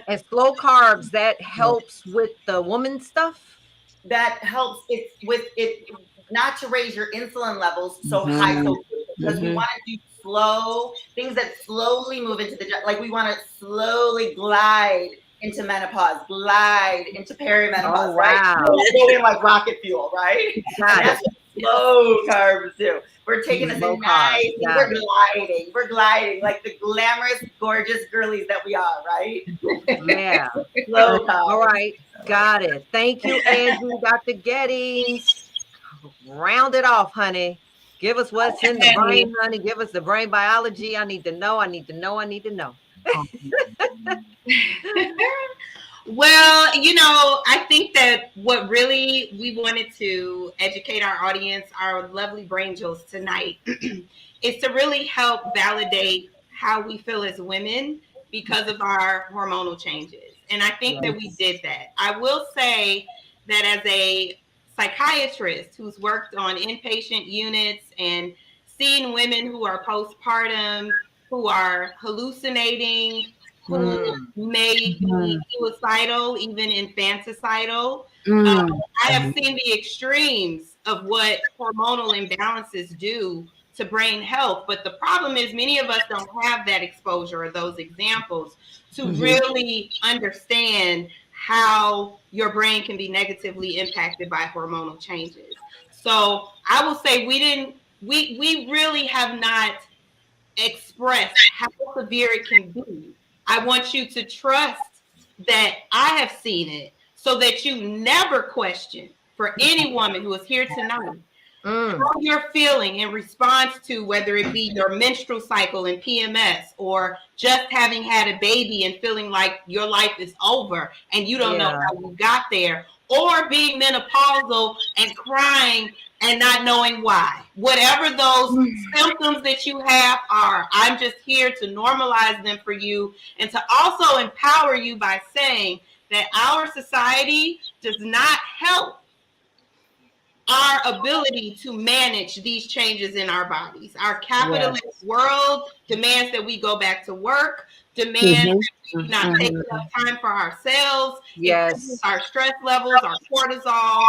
And slow carbs, that helps with the woman stuff. That helps it with it not to raise your insulin levels so high so quickly, because we want to do slow things that slowly move into like we want to slowly glide into menopause, glide into perimenopause, Oh, right? wow. We don't go in like rocket fuel, right? Got And that's it. what slow carbs too. We're taking us Low in carb. nice, and we're gliding. We're gliding like the glamorous, gorgeous girlies that we are, right? Yeah. Slow carbs. All right. Got it. Thank you, Andrew, Dr. Gettings. Round it off, honey. Give us what's in the brain, honey. Give us the brain biology. I need to know. I need to know. I need to know. Well, I think that what really we wanted to educate our audience, our lovely brain jewels tonight, is to really help validate how we feel as women because of our hormonal changes. And I think that we did that. I will say that as a psychiatrist who's worked on inpatient units and seen women who are postpartum, who are hallucinating, who may be suicidal, even infanticidal. I have seen the extremes of what hormonal imbalances do to brain health. But the problem is many of us don't have that exposure or those examples to really understand how your brain can be negatively impacted by hormonal changes. So I will say we really have not expressed how severe it can be. I want you to trust that I have seen it so that you never question for any woman who is here tonight how you're feeling in response to whether it be your menstrual cycle and PMS or just having had a baby and feeling like your life is over and you don't know how you got there, or being menopausal and crying and not knowing why. Whatever those symptoms that you have are, I'm just here to normalize them for you and to also empower you by saying that our society does not help our ability to manage these changes in our bodies. Our capitalist world demands that we go back to work, demands that we do not take enough time for ourselves, increases our stress levels, our cortisol,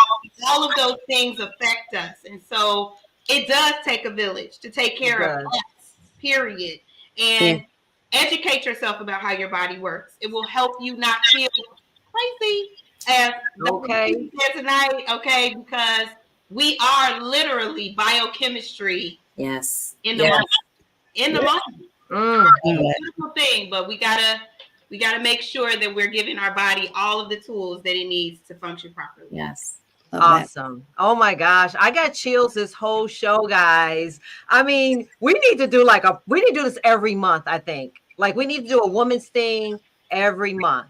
all of those things affect us. And so it does take a village to take care of us, period. And educate yourself about how your body works. It will help you not feel crazy as the said tonight, because we are literally biochemistry. Yes. In the moment. In the moment. Beautiful thing, but we gotta make sure that we're giving our body all of the tools that it needs to function properly. Yes. Awesome. Oh my gosh. I got chills this whole show, guys. I mean, we need to do this every month, I think. Like we need to do a woman's thing every month.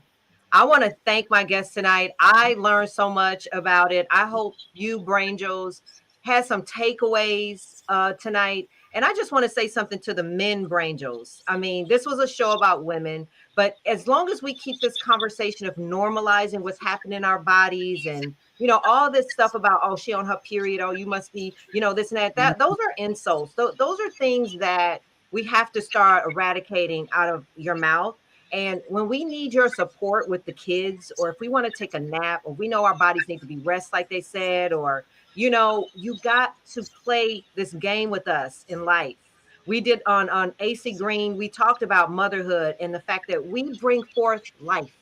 I want to thank my guest tonight. I learned so much about it. I hope you, Brain Joes, had some takeaways tonight. And I just want to say something to the men, Brain Joes. I mean, this was a show about women, but as long as we keep this conversation of normalizing what's happening in our bodies and, all this stuff about, oh, she on her period, oh, you must be, this and that, those are insults. Those are things that we have to start eradicating out of your mouth. And when we need your support with the kids, or if we want to take a nap, or we know our bodies need to be rest, like they said, or, you got to play this game with us in life. We did on AC Green, we talked about motherhood and the fact that we bring forth life.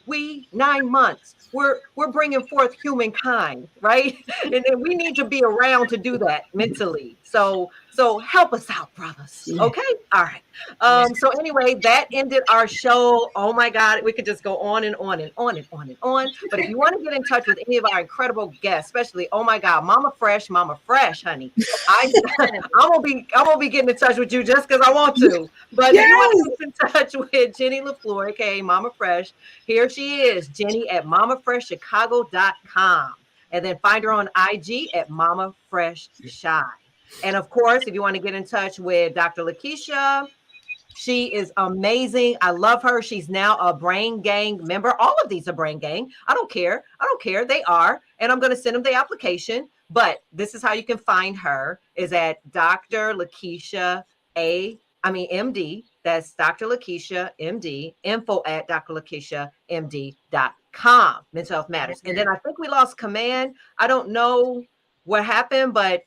9 months, we're bringing forth humankind, right? And then we need to be around to do that mentally. So help us out, brothers. Okay. All right. So anyway, that ended our show. Oh my God, we could just go on and on and on and on and on. But if you want to get in touch with any of our incredible guests, especially, oh my God, Mama Fresh, honey. I'm gonna be getting in touch with you just because I want to. But if you want to get in touch with Jenny LaFleur, aka Mama Fresh, here she is, Jenny at mamafreshchicago.com. And then find her on IG at Mama Fresh Shy. And of course, if you want to get in touch with Dr. Lakeisha, she is amazing. I love her. She's now a Brain Gang member. All of these are Brain Gang. I don't care. They are. And I'm going to send them the application. But this is how you can find her, is at Dr. Lakeisha MD. That's Dr. Lakeisha MD. Info at drlakeishamd.com. Mental Health Matters. And then I think we lost command. I don't know what happened, but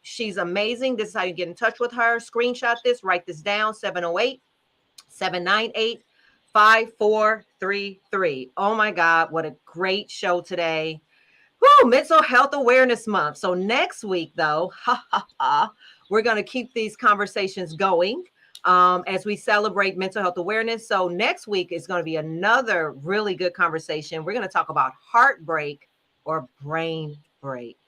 she's amazing. This is how you get in touch with her. Screenshot this, write this down, 708-798-5433. Oh my God, what a great show today. Woo, Mental Health Awareness Month. So next week, though, we're going to keep these conversations going as we celebrate mental health awareness. So next week is going to be another really good conversation. We're going to talk about heartbreak or brain break.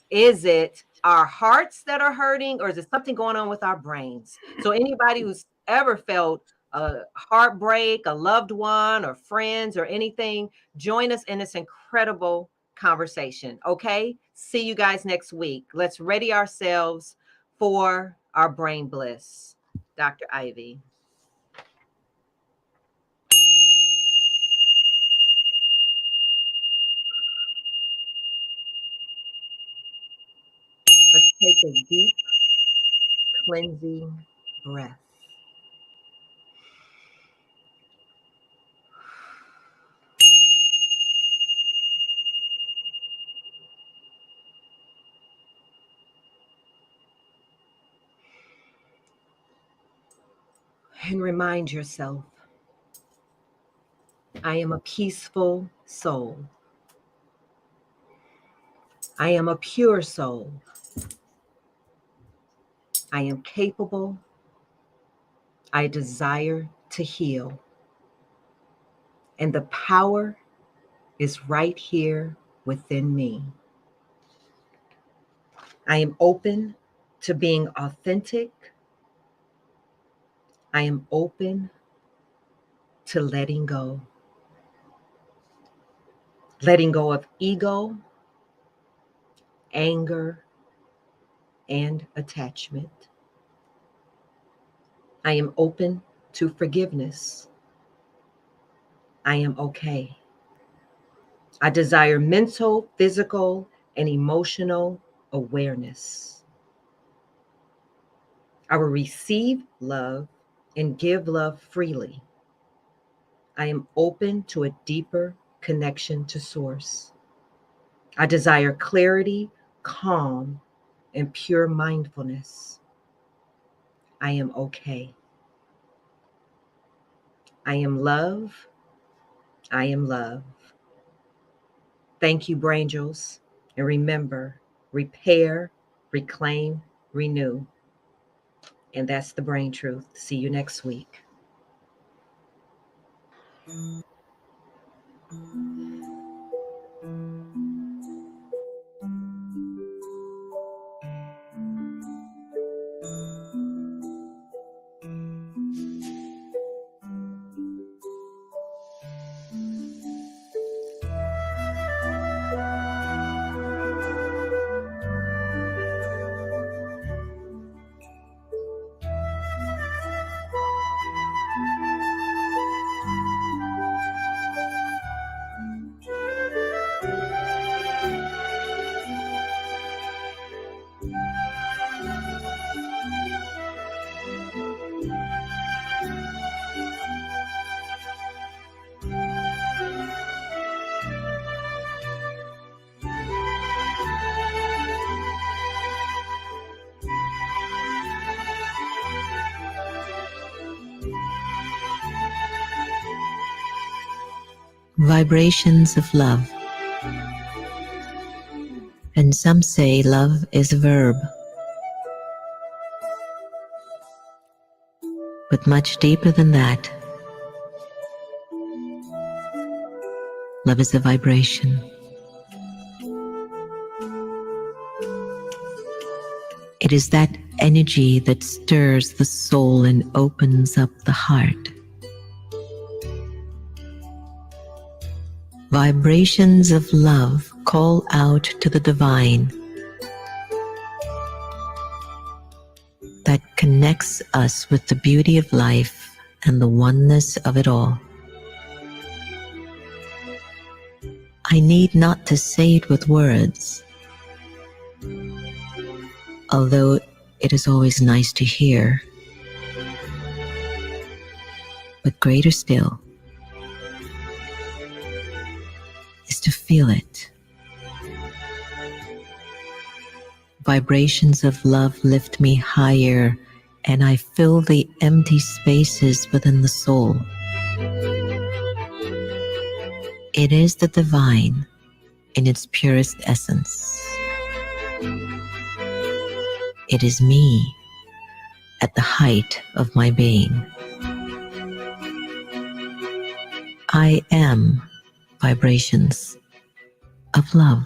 Is it our hearts that are hurting, or is it something going on with our brains? So anybody who's ever felt a heartbreak, a loved one or friends or anything, join us in this incredible conversation. Okay. See you guys next week. Let's ready ourselves for our brain bliss. Dr. Ivy. Let's take a deep cleansing breath. And remind yourself, I am a peaceful soul. I am a pure soul. I am capable. I desire to heal. And the power is right here within me. I am open to being authentic. I am open to letting go. Letting go of ego, anger, and attachment. I am open to forgiveness. I am okay. I desire mental, physical, and emotional awareness. I will receive love and give love freely. I am open to a deeper connection to Source. I desire clarity, calm, and pure mindfulness. I am okay. I am love. I am love. Thank you, Brangels. And remember, repair, reclaim, renew. And that's the brain truth. See you next week. Vibrations of love. And some say love is a verb. But much deeper than that, love is a vibration. It is that energy that stirs the soul and opens up the heart. Vibrations of love call out to the divine that connects us with the beauty of life and the oneness of it all. I need not to say it with words, although it is always nice to hear. But greater still is to feel it. Vibrations of love lift me higher, and I fill the empty spaces within the soul. It is the divine in its purest essence. It is me at the height of my being. I am vibrations of love.